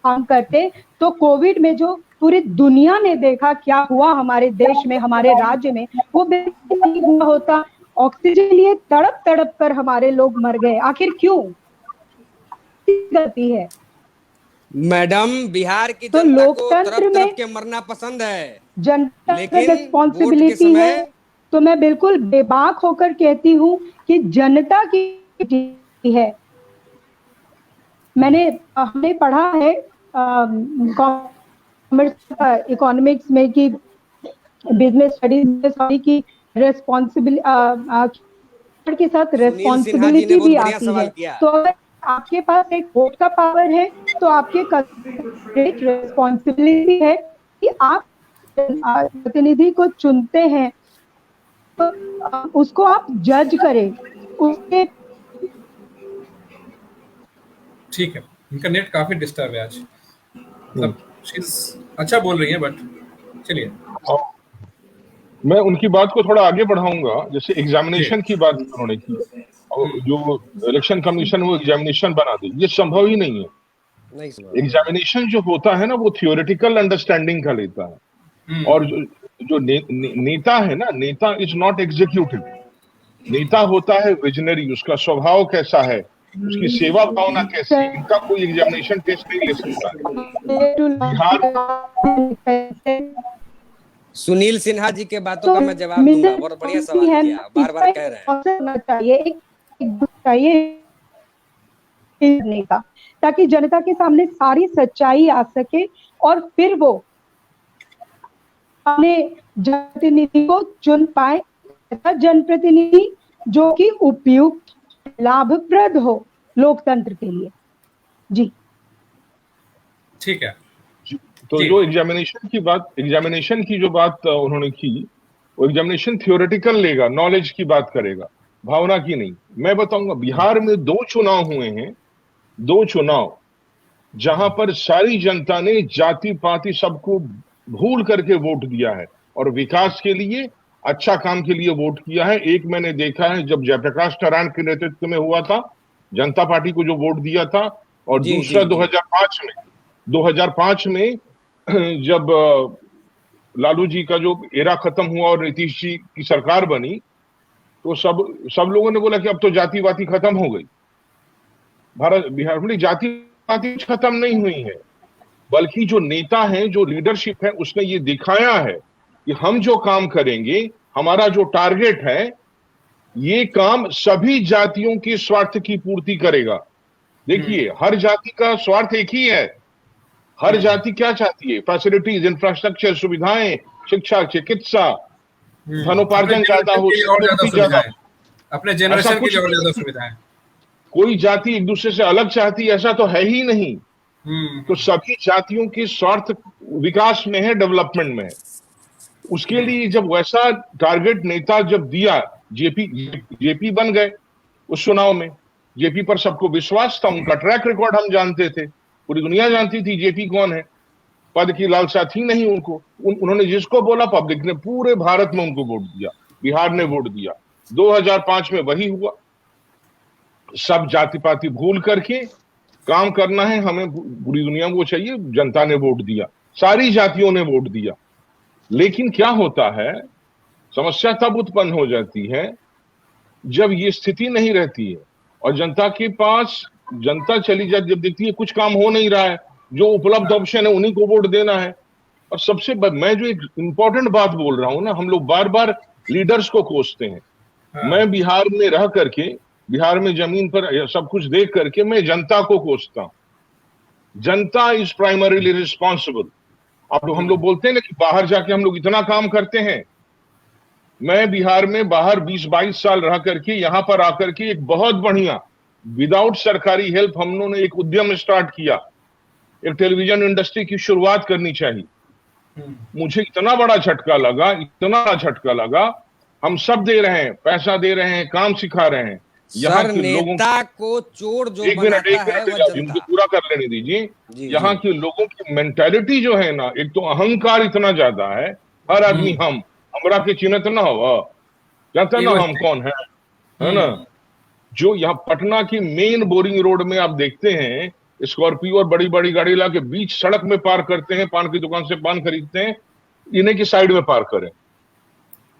काम करते, तो कोविड में जो पूरी दुनिया ने देखा क्या हुआ हमारे देश में, हमारे राज्य में, वो नहीं हुआ होता। ऑक्सीजन के लिए तड़प तड़प कर हमारे लोग मर गए। आखिर क्यों? गलती है मैडम, बिहार की तो जनता को लोकतंत्र तरफ के मरना पसंद है, जनता लेकिन रिस्पॉन्सिबिलिटी है। तो मैं बिल्कुल बेबाक होकर कहती हूँ कि जनता की है। हमने पढ़ा है इकोनॉमिक्स में कि बिजनेस स्टडीज में सॉरी की रिस्पॉन्सिबिलिटी के साथ रेस्पॉन्सिबिलिटी भी आती है। तो अगर आपके पास एक वोट का पावर है तो आपके एक रेस्पॉन्सिबिलिटी है कि आप प्रतिनिधि को चुनते हैं तो उसको आप जज करें उसके। ठीक है, इनका नेट काफी डिस्टर्ब है आज, मतलब अच्छा बोल रही है बट चलिए। मैं उनकी बात को थोड़ा आगे बढ़ाऊंगा। जैसे एग्जामिनेशन की बात उन्होंने की और जो इलेक्शन कमीशन वो एग्जामिनेशन बना दे, ये संभव ही नहीं है। एग्जामिनेशन जो होता है ना वो थियोरेटिकल अंडरस्टैंडिंग का लेता है, और जो नेता है ना, नेता इज नॉट एग्जीक्यूटिव। नेता होता है विजनरी, उसका स्वभाव कैसा है, उसकी सेवा भावना कैसी है, इनका कोई एग्जामिनेशन टेस्ट नहीं ले सकता है। सुनील सिन्हा जी के बातों का मैं जवाब दूंगा, बहुत बढ़िया सवाल किया, बार-बार कह रहे हैं। चाहिए का, ताकि जनता के सामने सारी सच्चाई आ सके और फिर वो अपने जनप्रतिनिधि को चुन पाए, जनप्रतिनिधि जो कि उपयुक्त लाभप्रद हो लोकतंत्र के लिए। जी ठीक है। तो जो एग्जामिनेशन की जो बात उन्होंने की, वो एग्जामिनेशन थियोरेटिकल लेगा, नॉलेज की बात करेगा, भावना की नहीं। मैं बताऊंगा, बिहार में 2 चुनाव हुए हैं, 2 चुनाव जहां पर सारी जनता ने जाति पाति सबको भूल करके वोट दिया है और विकास के लिए, अच्छा काम के लिए वोट किया है। एक मैंने देखा है जब जयप्रकाश नारायण के नेतृत्व में हुआ था, जनता पार्टी को जो वोट दिया था, और दूसरा 2005 में जब लालू जी का जो एरा खत्म हुआ और नीतीश जी की सरकार बनी, तो सब लोगों ने बोला कि अब तो जाति वाति खत्म हो गई। बिहार में जाति पाति खत्म नहीं हुई है, बल्कि जो नेता हैं, जो लीडरशिप है, उसने ये दिखाया है कि हम जो काम करेंगे, हमारा जो टारगेट है, ये काम सभी जातियों के स्वार्थ की पूर्ति करेगा। देखिए, हर जाति का स्वार्थ एक ही है। हर जाति क्या चाहती है? फैसिलिटीज, इंफ्रास्ट्रक्चर, सुविधाएं, शिक्षा, चिकित्सा, धनोपार्जन ज्यादा हो, अपने जनरेशन की ज्यादा सुविधाएं। कोई जाति एक दूसरे से अलग चाहती है ऐसा तो है ही नहीं। तो सभी जातियों के स्वार्थ विकास में है, डेवलपमेंट में है। उसके लिए जब वैसा टारगेट नेता जब दिया, जेपी बन गए उस चुनाव में। जेपी पर सबको विश्वास था, उनका ट्रैक रिकॉर्ड हम जानते थे, पूरी दुनिया जानती थी जेपी कौन है। पद की लालसा थी नहीं उनको, उन्होंने जिसको बोला पब्लिक ने पूरे भारत में उनको वोट दिया, बिहार ने वोट दिया। 2005 में वही हुआ। सब जाति पाति भूल करके काम करना है हमें, पूरी दुनिया को चाहिए, जनता ने वोट दिया, सारी जातियों ने वोट दिया। लेकिन क्या होता है, समस्या तब उत्पन्न हो जाती है जब ये स्थिति नहीं रहती है और जनता के पास, जनता चली जाती, जब देखती है कुछ काम हो नहीं रहा है, जो उपलब्ध ऑप्शन है उन्हीं को वोट देना है। और सबसे मैं जो एक इंपॉर्टेंट बात बोल रहा हूं ना, हम लोग बार बार लीडर्स को कोसते हैं। मैं बिहार में रह करके, बिहार में जमीन पर सब कुछ देख करके मैं जनता को कोसता हूं। जनता इज प्राइमरीली रिस्पॉन्सिबल। अब हम लोग बोलते हैं ना कि बाहर जाके हम लोग इतना काम करते हैं। मैं बिहार में बाहर 20-22 साल रह करके यहां पर आकर के एक बहुत बढ़िया, विदाउट सरकारी हेल्प हम लोगों ने एक उद्यम स्टार्ट किया। एक टेलीविजन इंडस्ट्री की शुरुआत करनी चाहिए। मुझे इतना बड़ा झटका लगा, इतना बड़ा झटका लगा। हम सब दे रहे हैं, पैसा दे रहे हैं, काम सिखा रहे हैं। यहाँ के नेता को चोर जो बनाता है वो जनता। पूरा कर लेने दीजिए। यहाँ के लोगों की मेंटालिटी जो है ना, एक तो अहंकार इतना ज्यादा है, हर आदमी हमरा के चिन्हत ना हो, जानता ना हम कौन है ना। जो यहाँ पटना की मेन बोरिंग रोड में आप देखते हैं, स्कॉर्पियो और बड़ी बड़ी गाड़ी ला के बीच सड़क में पार्क करते हैं, पान की दुकान से पान खरीदते हैं, इन्हें की साइड में पार्क करें।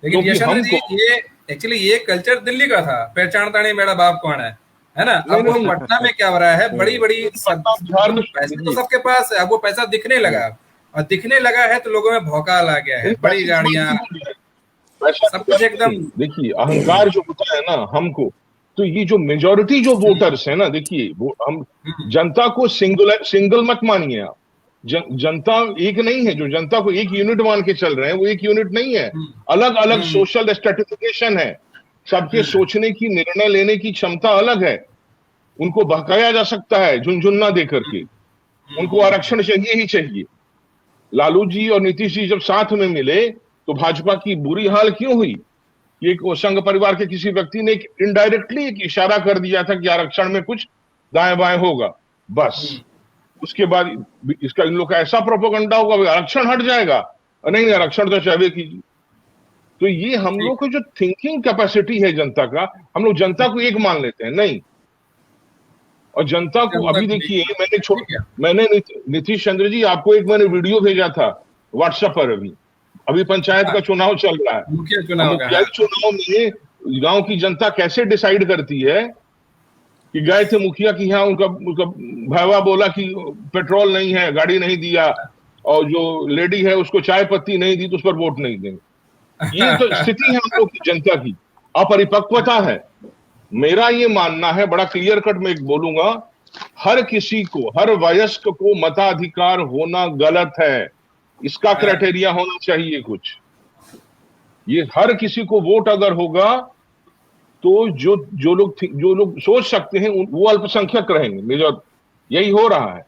लेकिन यशवंत जी, ये एक्चुअली ये कल्चर दिल्ली का था, पहचानता नहीं मेरा बाप कौन है ना। अब वो पटना में क्या हो रहा है, बड़ी बड़ी पैसा तो सबके पास है, अब वो पैसा दिखने लगा, और दिखने लगा है तो लोगों में भौकाल आ गया है, बड़ी गाड़ियां, सब कुछ एकदम। देखिए, अहंकार जो होता है ना हमको, तो ये जो मेजॉरिटी जो वोटर्स है ना, देखिए वो हम जनता को सिंगल मत मानिए आप, जनता एक नहीं है। जो जनता को एक यूनिट मान के चल रहे हैं वो एक यूनिट नहीं है, अलग अलग सोशल स्ट्रेटिफिकेशन है। सबके सोचने की, निर्णय लेने की क्षमता अलग है। उनको बहकाया जा सकता है झुनझुन्ना दे करके। उनको आरक्षण चाहिए ही चाहिए। लालू जी और नीतीश जी जब साथ में मिले तो भाजपा की बुरी हाल क्यों हुई? एक संघ परिवार के किसी व्यक्ति ने इनडायरेक्टली एक इशारा कर दिया था कि आरक्षण में कुछ दाएं बाएं होगा, बस। उसके बाद इसका इन लोग का ऐसा प्रोपेगेंडा होगा आरक्षण हट जाएगा, नहीं आरक्षण तो चाहिए कीजिए। तो ये हम लोग की जो थिंकिंग कैपेसिटी है जनता का, हम लोग जनता को एक मान लेते हैं, नहीं। और जनता को अभी देखिए, मैंने नीतीश चंद्र जी आपको एक मैंने वीडियो भेजा था व्हाट्सएप पर। अभी पंचायत का चुनाव चल रहा है। मुखिया चुनाव में गांव की जनता कैसे डिसाइड करती है कि गए थे मुखिया की यहाँ, उनका भैया बोला कि पेट्रोल नहीं है, गाड़ी नहीं दिया, और जो लेडी है उसको चाय पत्ती नहीं दी तो उस पर वोट नहीं देंगे। ये तो स्थिति है हम लोग की जनता की, अपरिपक्वता है। मेरा ये मानना है, बड़ा क्लियर कट में एक बोलूंगा, हर किसी को, हर वयस्क को मताधिकार होना गलत है। इसका क्राइटेरिया होना चाहिए कुछ। ये हर किसी को वोट अगर होगा तो जो लोग सोच सकते हैं वो अल्पसंख्यक रहेंगे। मेजर यही हो रहा है।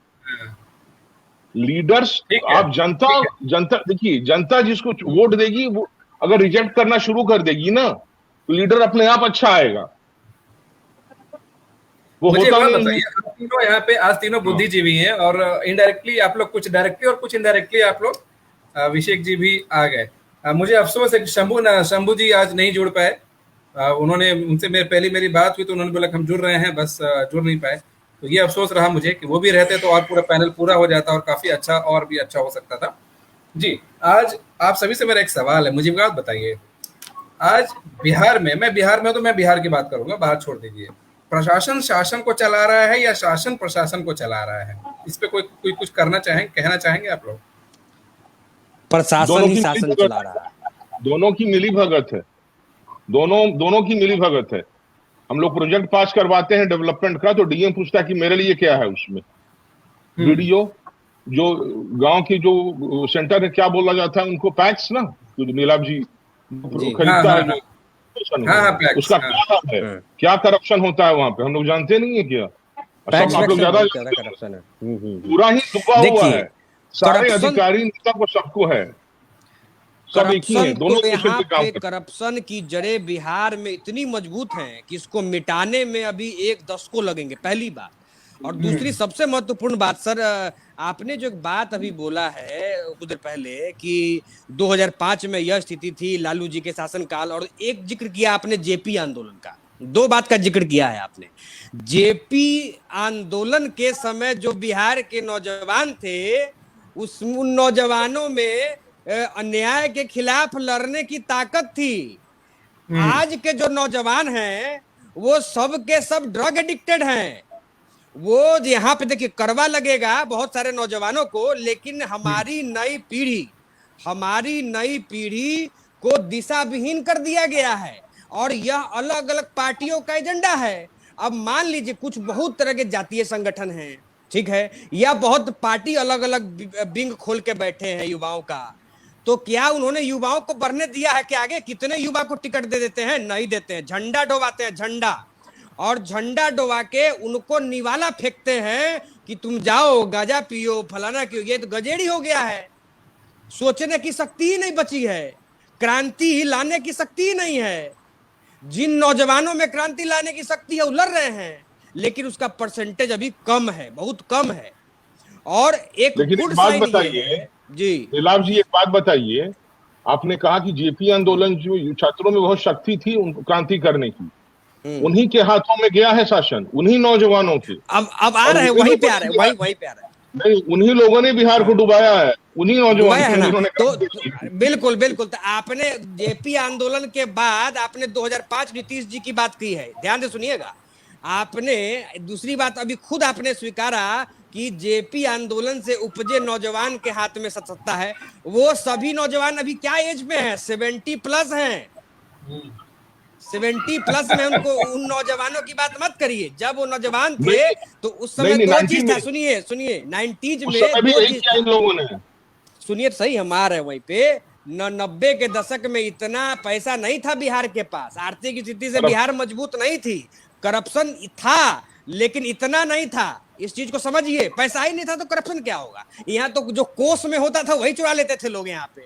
लीडर्स, आप जनता देखिए, जनता जिसको वोट देगी वो अगर रिजेक्ट करना शुरू कर देगी ना तो लीडर अपने आप अच्छा आएगा। वो होता नहीं। तीनों यहाँ पे आज तीनों बुद्धिजीवी हैं और इनडायरेक्टली आप लोग कुछ डायरेक्टली और कुछ इनडायरेक्टली आप लोग, अभिषेक जी भी आ गए। मुझे अफसोस है कि शंभू जी आज नहीं जुड़ पाए। उन्होंने, उनसे मेरी बात हुई तो उन्होंने बोला कि हम जुड़ रहे हैं, बस जुड़ नहीं पाए। तो ये अफसोस रहा मुझे कि वो भी रहते तो और पूरा पैनल पूरा हो जाता और काफी अच्छा और भी अच्छा हो सकता था। जी, आज आप सभी से मेरा एक सवाल है, मुझे बात बताइए। आज बिहार में, मैं बिहार में हूं तो मैं बिहार की बात करूंगा, बाहर छोड़ दीजिए। प्रशासन शासन को चला रहा है या शासन प्रशासन को चला रहा है? इस पे कोई कुछ कहना चाहेंगे आप लोग? प्रशासन ही शासन चला रहा है। दोनों की मिली भगत है। दोनों की मिली भगत है। हम लोग प्रोजेक्ट पास करवाते हैं डेवलपमेंट का तो डीएम पूछता है कि मेरे लिए क्या है उसमें। वीडियो जो गांव की जो सेंटर है क्या बोला जाता है उनको, पैक्स ना, जो नीलाभ जी खरीदता है, उसका क्या है, क्या करप्शन होता है वहां पे, हम लोग जानते नहीं है क्या? सब आप लोग ज्यादा करप्शन है, पूरा ही डूबा हुआ है। सारे अधिकारी नेता को सबको है, सब एक ही है। दोनों यहाँ पे करप्शन की जड़ें बिहार में इतनी मजबूत हैं कि इसको मिटाने में अभी 1-10 को लगेंगे, पहली बात। और दूसरी सबसे महत्वपूर्ण बात, सर, आपने जो बात अभी बोला है कुछ देर पहले कि 2005 में यह स्थिति थी लालू जी के शासनकाल, और एक जिक्र किया आपने जेपी आंदोलन का। 2 बात का जिक्र किया है आपने। जेपी आंदोलन के समय जो बिहार के नौजवान थे, उन नौजवानों में अन्याय के खिलाफ लड़ने की ताकत थी। आज के जो नौजवान हैं वो सब के सब ड्रग एडिक्टेड हैं। वो यहाँ पे देखिए करवा लगेगा बहुत सारे नौजवानों को, लेकिन हमारी नई पीढ़ी को दिशा विहीन कर दिया गया है और यह अलग अलग पार्टियों का एजेंडा है। अब मान लीजिए कुछ बहुत तरह के जातीय संगठन हैं, ठीक है, या बहुत पार्टी अलग अलग विंग खोल के बैठे हैं युवाओं का, तो क्या उन्होंने युवाओं को बढ़ने दिया है कि आगे? कितने युवा को टिकट दे देते हैं? नहीं देते हैं। झंडा डोबाते हैं, झंडा, और झंडा डोबा के उनको निवाला फेंकते हैं कि तुम जाओ गांजा पियो, फलाना क्यों। ये तो गजेड़ी हो गया है। सोचने की शक्ति ही नहीं बची है, क्रांति ही लाने की शक्ति ही नहीं है। जिन नौजवानों में क्रांति लाने की शक्ति है उलर रहे हैं, लेकिन उसका परसेंटेज अभी कम है, बहुत कम है। और एक बात बताइए जी नीलाभ जी, एक बात बताइए, आपने कहा कि जेपी आंदोलन जो छात्रों में बहुत शक्ति थी उनको क्रांति करने की, उन्हीं के हाथों में गया है शासन, उन्हीं नौजवानों के। अब आ रहे हैं, वहीं पे आ रहे हैं, वहीं पे आ रहे हैं। नहीं, उन्हीं लोगों ने बिहार को डुबाया है, उन्हीं नौजवानों ने। तो बिल्कुल बिल्कुल। तो आपने जेपी आंदोलन के बाद आपने 2005 नीतीश जी की बात की है, ध्यान से सुनिएगा। आपने दूसरी बात अभी खुद आपने स्वीकारा कि जेपी आंदोलन से उपजे नौजवान के हाथ में सत्ता है। वो सभी नौजवान अभी क्या एज में है? 70+ हैं। 70+ में उनको उन नौजवानों की बात मत करिए। जब वो नौजवान थे नहीं, तो उस समय नहीं, दो 90 चीज था। में। सुनिए सुनिए, 90s उस में समय भी दो यही चीज किया था। इन लोगों ने। सुनिए सही, हम आ रहे हैं वहीं पे। 90 के दशक में इतना पैसा नहीं था बिहार के पास, आर्थिक स्थिति से बिहार मजबूत नहीं थी, करप्शन था लेकिन इतना नहीं था। इस चीज को समझिए, पैसा ही नहीं था तो करप्शन क्या होगा। यहाँ तो जो कोष में होता था वही चुरा लेते थे लोग यहाँ पे।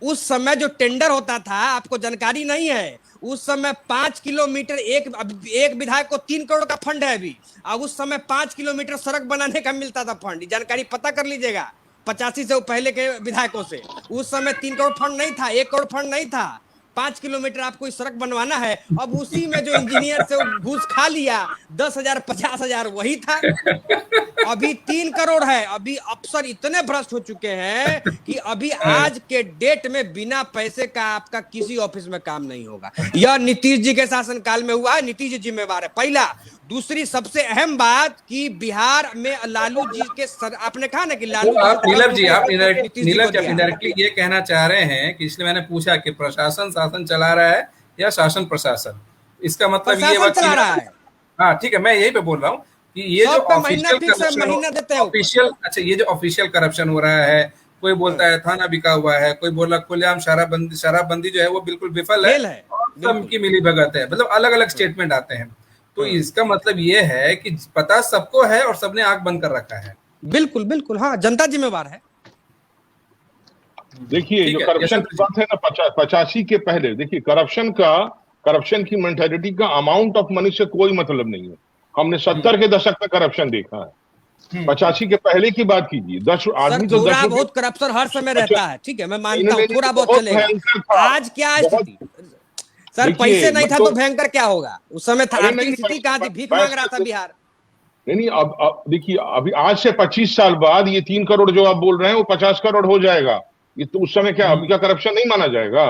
उस समय जो टेंडर होता था, आपको जानकारी नहीं है, उस समय 5 किलोमीटर एक विधायक को 3 करोड़ का फंड है अभी। और उस समय 5 किलोमीटर सड़क बनाने का मिलता था फंड, जानकारी पता कर लीजिएगा 85 से पहले के विधायकों से। उस समय 3 करोड़ फंड नहीं था, 1 करोड़ फंड नहीं था। 5 किलोमीटर आपको इस सड़क बनवाना है, अब उसी में जो इंजीनियर से घूस खा लिया 10,000 50,000 वही था। अभी 3 करोड़ है। अभी अफसर इतने भ्रष्ट हो चुके हैं कि अभी आज के डेट में बिना पैसे का आपका किसी ऑफिस में काम नहीं होगा। यह नीतीश जी के शासनकाल में हुआ है, नीतीश जी जिम्मेवार है, पहला। दूसरी सबसे अहम बात कि बिहार में लालू जी के आपने कहा ना कि लालू आप नीलम जी, आप नीतीश जी को दिया। इनडायरेक्टली ये कहना चाह रहे हैं कि इसलिए मैंने पूछा कि प्रशासन शासन चला रहा है या शासन प्रशासन, इसका मतलब ये प्रशासन चला रहा है। हाँ ठीक है, मैं यही पे बोल रहा हूँ कि ये जो ऑफिशियल ये जो ऑफिशियल करप्शन हो रहा है, कोई बोलता है थाना बिका हुआ है, कोई बोला खुलेआम शराबबंदी जो है वो बिल्कुल विफल है, सबकी मिली भगत है, मतलब अलग अलग स्टेटमेंट आते हैं। तो इसका मतलब ये है कि पता सबको है और सबने आंख बंद कर रखा है। बिल्कुल बिल्कुल, हाँ, जनता जिम्मेवार है। देखिए जो करप्शन की बात है ना, 85 के पहले देखिए, करप्शन की मेंटालिटी का अमाउंट ऑफ मनी से कोई मतलब नहीं है। हमने 70 के दशक में करप्शन देखा है, 85 के पहले की बात कीजिए। 10 आदमी तो थोड़ा बहुत करप्शन हर समय रहता है, ठीक है, मैं मानता हूँ, थोड़ा बहुत चलेगा। आज क्या स्थिति सर, पैसे नहीं था तो भयंकर क्या होगा? उस समय था, आर्थिक स्थिति कहाँ थी, भीख मांग रहा था बिहार। नहीं, अब देखिए, अभी आज से 25 साल बाद ये 3 करोड़ जो आप बोल रहे हैं वो 50 करोड़ हो जाएगा। ये तो उस समय क्या अभी का करप्शन नहीं माना जाएगा?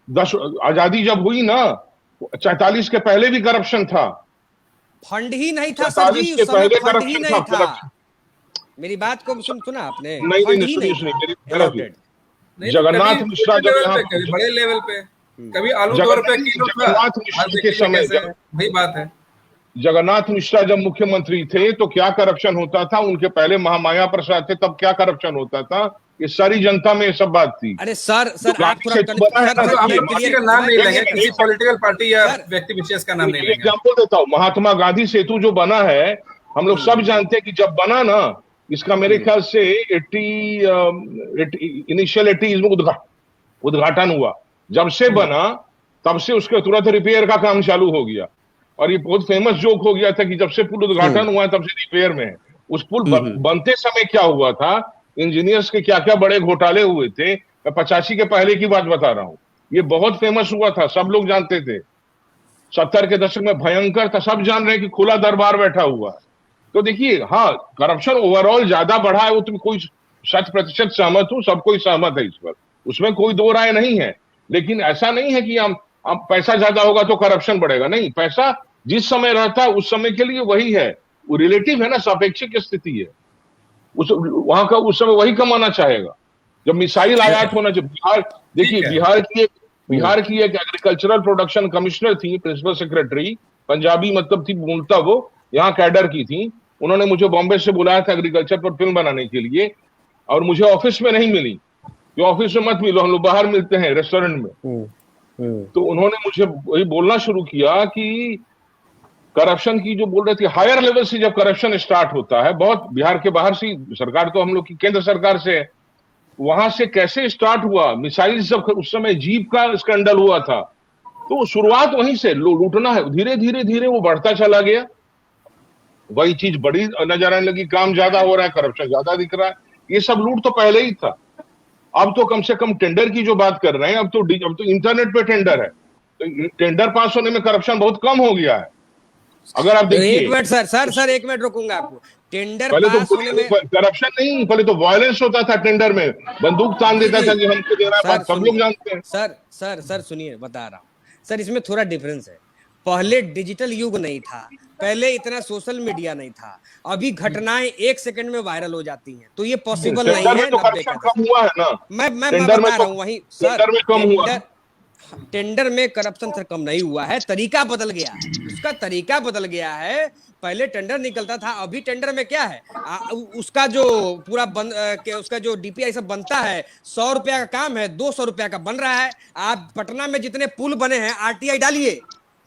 10 आजादी जब हुई ना, 44 के पहले भी करप्शन था, फंड ही नहीं था सर जी, उस समय फंड ही नहीं था। मेरी बात को सुना आपने? नहीं, जगन्नाथ मिश्रा जब यहाँ बड़े लेवल पे, कभी आलू 2 रुपए किलो था, जगन्नाथ मिश्रा के समय वही बात है। जगन्नाथ मिश्रा जब मुख्यमंत्री थे तो क्या करप्शन होता था, उनके पहले महामाया प्रसाद थे तब क्या करप्शन होता था, ये सारी जनता में ये सब बात थी। अरे सर आप किसी का नाम नहीं लेंगे, किसी पॉलिटिकल पार्टी या व्यक्ति विशेष का नाम नहीं लेंगे। एग्जाम्पल देता हूँ, महात्मा गांधी सेतु जो बना है, हम लोग सब जानते हैं कि जब बना ना, इसका मेरे ख्याल से 80 इसमें उद्घाटन हुआ। जब से बना तब से उसके तुरंत रिपेयर का काम चालू हो गया, और ये बहुत फेमस जोक हो गया था कि जब से पुल उद्घाटन हुआ तब से रिपेयर में है। उस पुल बनते समय क्या हुआ था, इंजीनियर्स के क्या क्या बड़े घोटाले हुए थे, मैं 85 के पहले की बात बता रहा हूँ। ये बहुत फेमस हुआ था, सब लोग जानते थे। 70 के दशक में भयंकर था, सब जान रहे हैं कि खुला दरबार बैठा हुआ। तो देखिए, हाँ, करप्शन ओवरऑल ज्यादा बढ़ा है, वो तो कोई 100% सहमत हूँ, सब कोई सहमत है इस पर, उसमें कोई दो राय नहीं है। लेकिन ऐसा नहीं है कि हम पैसा ज्यादा होगा तो करप्शन बढ़ेगा, नहीं। पैसा जिस समय रहता है उस समय के लिए वही है, वो रिलेटिव है ना, सापेक्षिक स्थिति है। वहां का उस समय वही कमाना चाहेगा। जब मिसाइल आयात होना, जब देखिए बिहार की एक एग्रीकल्चरल प्रोडक्शन कमिश्नर थी, प्रिंसिपल सेक्रेटरी, पंजाबी मतलब थी मूलतः, वो यहाँ कैडर की थी। उन्होंने मुझे बॉम्बे से बुलाया था एग्रीकल्चर पर फिल्म बनाने के लिए, और मुझे ऑफिस में नहीं मिली, कि ऑफिस में मत मिलो, हम लोग बाहर मिलते हैं रेस्टोरेंट में। तो उन्होंने मुझे वही बोलना शुरू किया कि करप्शन की जो बोल रहे थे, हायर लेवल से जब करप्शन स्टार्ट होता है, बहुत बिहार के बाहर से, सरकार तो हम लोग की केंद्र सरकार से है, वहां से कैसे स्टार्ट हुआ। मिसाइल जब उस समय जीप का स्कैंडल हुआ था, तो शुरुआत वहीं से लूटना है, धीरे धीरे धीरे वो बढ़ता चला गया। वही चीज बड़ी नजर आने लगी, काम ज्यादा हो रहा है, करप्शन ज्यादा दिख रहा है। ये सब लूट तो पहले ही था, अब तो कम से कम टेंडर की जो बात कर रहे हैं, अब तो इंटरनेट पे टेंडर है, तो टेंडर पास होने में करप्शन बहुत कम हो गया है। अगर आप देखिए, एक मिनट सर एक मिनट रोकूंगा आपको। टेंडर पहले पास तो होने में करप्शन नहीं, पहले तो वायलेंस होता था, टेंडर में बंदूक तान देता था कि हमको देना है, सब लोग जानते हैं। सर सुनिए, बता रहा हूँ सर, इसमें थोड़ा डिफरेंस है। पहले डिजिटल युग नहीं था, पहले इतना सोशल मीडिया नहीं था, अभी घटनाएं 1 सेकंड में वायरल हो जाती हैं, तो ये पॉसिबल नहीं है। तो करप्शन कम हुआ है ना, मैं बता रहा हूँ वही सर, टेंडर में करप्शन सर कम नहीं हुआ है, तरीका बदल गया है, उसका तरीका बदल गया है। पहले टेंडर निकलता था, अभी टेंडर में क्या है, उसका जो पूरा उसका जो डीपीआई सब बनता है, 100 रुपया का काम है, 200 रुपया का बन रहा है। आप पटना में जितने पुल बने हैं आरटीआई डालिए,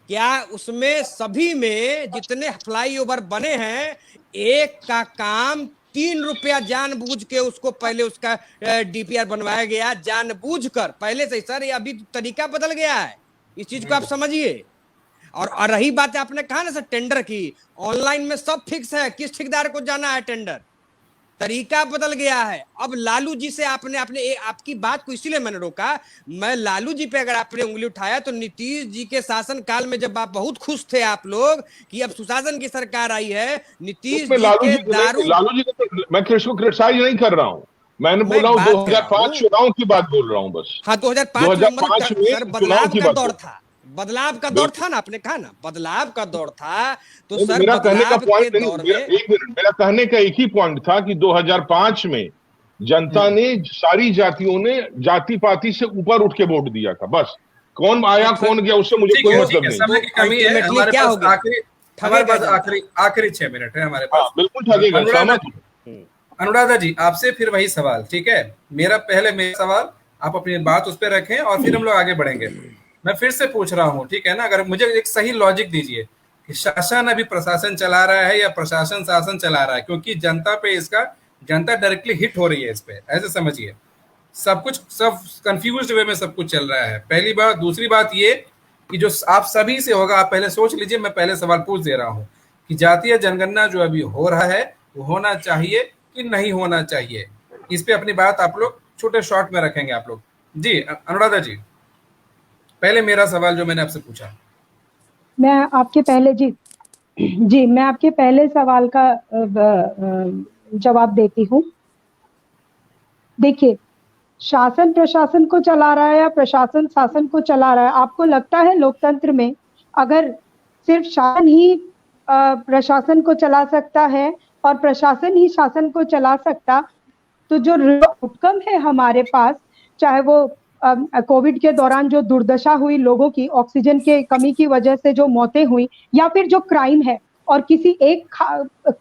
क्या उसमें सभी में जितने फ्लाईओवर बने हैं, एक का काम 3 रुपया जानबूझ के उसको पहले उसका डीपीआर बनवाया गया, जानबूझकर पहले से। सर ये अभी तरीका बदल गया है, इस चीज को आप समझिए। और रही बात आपने कहा ना सर टेंडर की, ऑनलाइन में सब फिक्स है, किस ठेकेदार को जाना है टेंडर, तरीका बदल गया है। अब लालू जी से आपने आपकी बात को इसीलिए मैंने रोका, मैं लालू जी पे अगर आपने उंगली उठाया तो नीतीश जी के शासन काल में जब आप बहुत खुश थे आप लोग कि अब सुशासन की सरकार आई है, नीतीश जी के दारू, लालू जी को मैं किसको क्रिटिसाइज नहीं कर रहा हूँ, मैंने बोला हूँ 2005 चुनाव की बात बोल रहा हूँ बस। हाँ 2005 में बदलाव का दौर था, बदलाव का दौर था ना, आपने कहा ना बदलाव का दौर था, तो सर मेरा कहने का पॉइंट एक मिनट, मेरा कहने का एक ही पॉइंट था कि 2005 में जनता ने सारी जातियों ने जाति पाति से ऊपर उठ के वोट दिया था, बस कौन आया कौन गया उससे मुझे कोई मतलब नहीं। समय की कमी है, हमारे पास आखिरी 6 मिनट है हमारे पास। बिल्कुल ठगेगा। अनुराधा जी आपसे फिर वही सवाल, ठीक है, मेरा सवाल आप अपनी बात उस पर रखें और फिर हम लोग आगे बढ़ेंगे। मैं फिर से पूछ रहा हूँ, ठीक है ना, अगर मुझे एक सही लॉजिक दीजिए कि शासन अभी प्रशासन चला रहा है या प्रशासन शासन चला रहा है, क्योंकि जनता पे जनता डायरेक्टली हिट हो रही है इस पे, ऐसे समझिए। सब कंफ्यूज्ड वे में सब कुछ चल रहा है, पहली बात। दूसरी बात ये कि जो आप सभी से होगा, आप पहले सोच लीजिए, मैं पहले सवाल पूछ दे रहा हूँ कि जातीय जनगणना जो अभी हो रहा है वो होना चाहिए कि नहीं होना चाहिए, इस पे अपनी बात आप लोग छोटे शॉर्ट में रखेंगे आप लोग। जी अनुराधा जी, पहले मेरा सवाल जो मैंने आपसे पूछा, मैं आपके पहले सवाल का जवाब देती हूँ। देखिए, शासन प्रशासन को चला रहा है या प्रशासन शासन को चला रहा है, आपको लगता है लोकतंत्र में अगर सिर्फ शासन ही प्रशासन को चला सकता है और प्रशासन ही शासन को चला सकता, तो जो आउटकम है हमारे पास, चाहे वो कोविड के दौरान जो दुर्दशा हुई लोगों की, ऑक्सीजन के कमी की वजह से जो मौतें हुई, या फिर जो क्राइम है, और किसी एक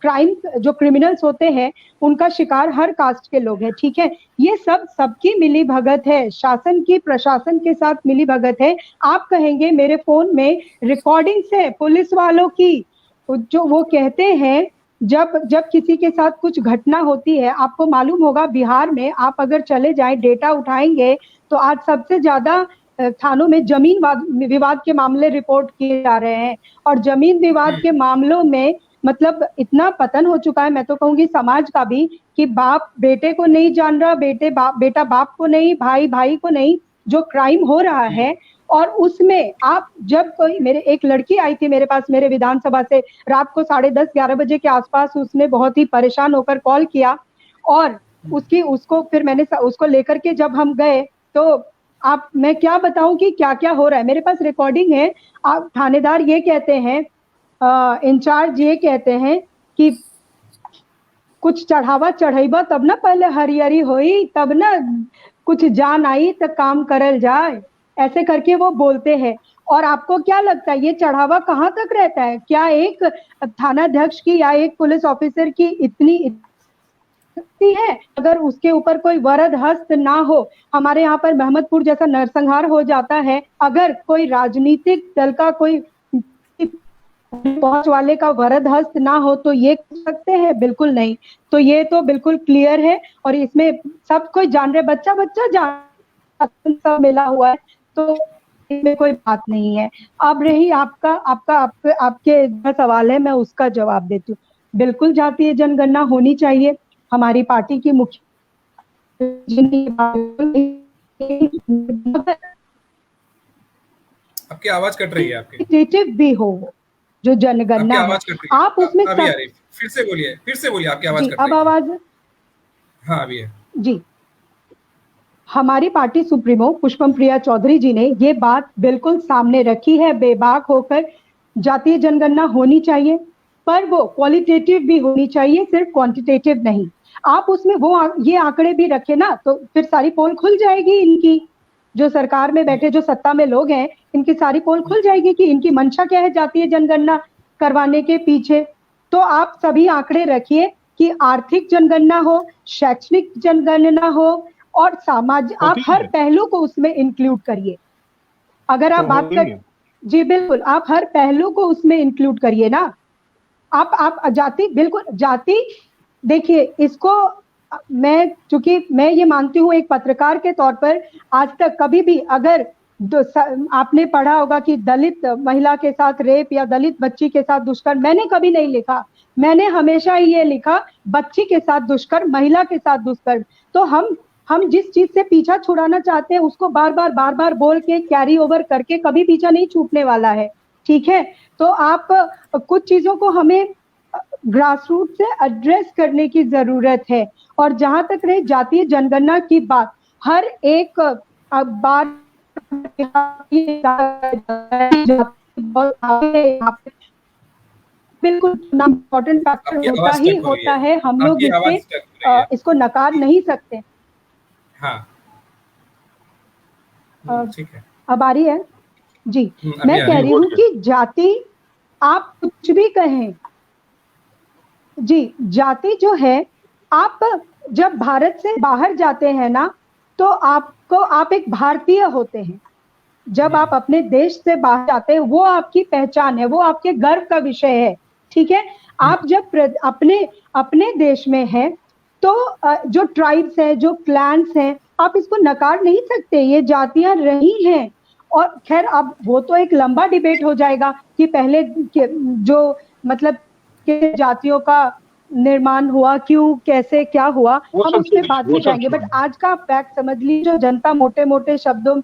क्राइम जो क्रिमिनल्स होते हैं उनका शिकार हर कास्ट के लोग हैं, ठीक है, ये सबकी मिली भगत है, शासन की प्रशासन के साथ मिली भगत है। आप कहेंगे मेरे फोन में रिकॉर्डिंग्स है पुलिस वालों की, जो वो कहते हैं जब किसी के साथ कुछ घटना होती है, आपको मालूम होगा बिहार में आप अगर चले जाएं डेटा उठाएंगे तो आज सबसे ज्यादा थानों में जमीन विवाद के मामले रिपोर्ट किए जा रहे हैं, और जमीन विवाद के मामलों में मतलब इतना पतन हो चुका है, मैं तो कहूंगी समाज का भी, कि बाप बेटे को नहीं जान रहा, बेटा बाप को नहीं, भाई भाई को नहीं, जो क्राइम हो रहा है। और उसमें आप जब कोई, मेरे एक लड़की आई थी मेरे पास, मेरे विधानसभा से, रात को 10:30-11 बजे के आसपास, उसने बहुत ही परेशान होकर कॉल किया, और उसको फिर मैंने उसको लेकर के जब हम गए तो मैं क्या बताऊं कि क्या क्या हो रहा है, मेरे पास रिकॉर्डिंग है। आप थानेदार ये कहते हैं, इंचार्ज ये कहते हैं कि कुछ चढ़ावा तब ना पहले हरियरी होई, तब ना कुछ जान आई तो काम करल जाए, ऐसे करके वो बोलते हैं। और आपको क्या लगता है ये चढ़ावा कहाँ तक रहता है? क्या एक थानाध्यक्ष की या एक पुलिस ऑफिसर की इतनी है अगर उसके ऊपर कोई वरद हस्त ना हो? हमारे यहाँ पर महमदपुर जैसा नरसंहार हो जाता है, अगर कोई राजनीतिक दल का कोई पहुंच वाले का वरद हस्त ना हो तो ये कर सकते हैं? बिल्कुल नहीं। तो ये तो बिल्कुल क्लियर है, और इसमें सब कोई जान रहे, बच्चा सब मिला हुआ है, तो इसमें कोई बात नहीं है। अब रही आपके सवाल है, मैं उसका जवाब देती हूँ। बिल्कुल जातीय जनगणना होनी चाहिए, हमारी पार्टी की मुख्य आपकी आवाज कट रही है, आपकी भी हो जो जनगणना है, आप उसमें फिर से बोलिए आपकी आवाज कट रही है। अब आवाज, हाँ अभी है जी। हमारी पार्टी सुप्रीमो पुष्पम प्रिया चौधरी जी ने ये बात बिल्कुल सामने रखी है बेबाक होकर, जातीय जनगणना होनी चाहिए, पर वो क्वालिटेटिव भी होनी चाहिए, सिर्फ क्वांटिटेटिव नहीं। आप उसमें ये आंकड़े भी रखे ना, तो फिर सारी पोल खुल जाएगी इनकी। जो सरकार में बैठे, जो सत्ता में लोग हैं, इनकी सारी पोल खुल जाएगी कि इनकी मंशा क्या है जातीय जनगणना करवाने के पीछे। तो आप सभी आंकड़े रखिए कि आर्थिक जनगणना हो, शैक्षणिक जनगणना हो और सामाजिक, आप हर पहलू को उसमें इंक्लूड करिए। अगर आप बात कर, जी बिल्कुल, आप हर पहलू को उसमें इंक्लूड करिए ना। आप जाति, बिल्कुल जाति, देखिए इसको चूंकि मैं ये मानती हूँ एक पत्रकार के तौर पर, आज तक कभी भी अगर आपने पढ़ा होगा कि दलित महिला के साथ रेप या दलित बच्ची के साथ दुष्कर्म, मैंने कभी नहीं लिखा। मैंने हमेशा ही ये लिखा बच्ची के साथ दुष्कर्म, महिला के साथ दुष्कर्म। तो हम जिस चीज से पीछा छुड़ाना चाहते हैं उसको बार बार बोल के कैरी ओवर करके कभी पीछा नहीं छूटने वाला है, ठीक है। तो आप कुछ चीजों को हमें ग्रासरूट से एड्रेस करने की जरूरत है। और जहां तक रहे जातीय जनगणना की बात, हर एक बार बिल्कुल इम्पोर्टेंट फैक्टर होता है, हम लोग इसको नकार नहीं सकते। हाँ, ठीक है, अब आ रही है जी। मैं कह रही हूँ कि जाति, आप कुछ भी कहें जी, जाति जो है, आप जब भारत से बाहर जाते हैं ना, तो आप एक भारतीय होते हैं। जब आप अपने देश से बाहर जाते हैं, वो आपकी पहचान है, वो आपके गर्व का विषय है, ठीक है। आप जब अपने देश में हैं, तो जो ट्राइब्स हैं, जो क्लैंस हैं, आप इसको नकार नहीं सकते, ये जातियां रही हैं। और खैर अब वो तो एक लंबा डिबेट हो जाएगा कि पहले जो मतलब के जातियों का निर्माण हुआ, क्यों, कैसे, क्या हुआ, हम उसके बाद में जाएंगे। बट आज का फैक्ट समझ लीजिए, जो जनता मोटे मोटे शब्दों,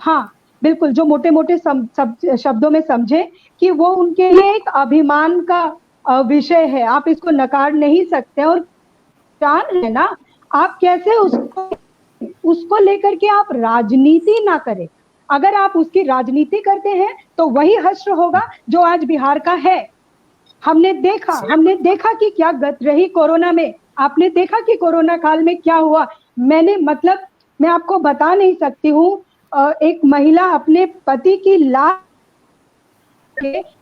हाँ बिल्कुल, जो मोटे मोटे शब्दों में समझे कि वो उनके लिए एक अभिमान का विषय है, आप इसको नकार नहीं सकते। और चार है ना, आप कैसे उसको लेकर के आप राजनीति ना करें। अगर आप उसकी राजनीति करते हैं तो वही हश्र होगा जो आज बिहार का है। हमने देखा कि क्या गत रही कोरोना में, आपने देखा कि कोरोना काल में क्या हुआ। मैं आपको बता नहीं सकती हूँ, एक महिला अपने पति की लाश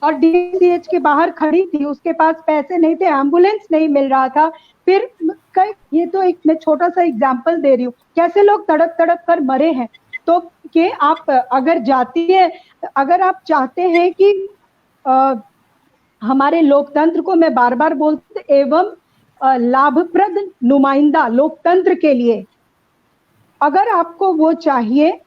और DCH के बाहर खड़ी थी, उसके पास पैसे नहीं थे, एम्बुलेंस नहीं मिल रहा था। फिर ये तो एक मैं छोटा सा एग्जांपल दे रही हूँ, कैसे लोग तड़प कर मरे हैं। तो कि आप अगर आप चाहते हैं कि हमारे लोकतंत्र को, मैं बार बार बोलती, एवं लाभप्रद नुमाइंदा लोकतंत्र के लिए अगर आपको वो चाहिए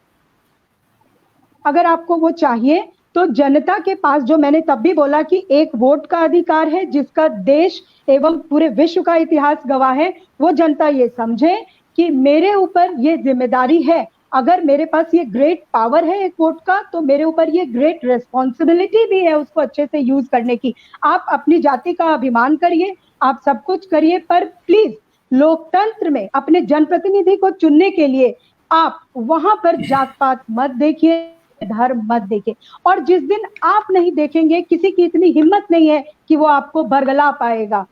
तो जनता के पास, जो मैंने तब भी बोला कि एक वोट का अधिकार है, जिसका देश एवं पूरे विश्व का इतिहास गवाह है, वो जनता ये समझे कि मेरे ऊपर ये जिम्मेदारी है। अगर मेरे पास ये ग्रेट पावर है एक वोट का, तो मेरे ऊपर ये ग्रेट रिस्पॉन्सिबिलिटी भी है उसको अच्छे से यूज करने की। आप अपनी जाति का अभिमान करिए, आप सब कुछ करिए, पर प्लीज लोकतंत्र में अपने जनप्रतिनिधि को चुनने के लिए आप वहां पर जात पात मत देखिए, धर्म मत देखिए। और जिस दिन आप नहीं देखेंगे, किसी की इतनी हिम्मत नहीं है कि वो आपको बरगला पाएगा।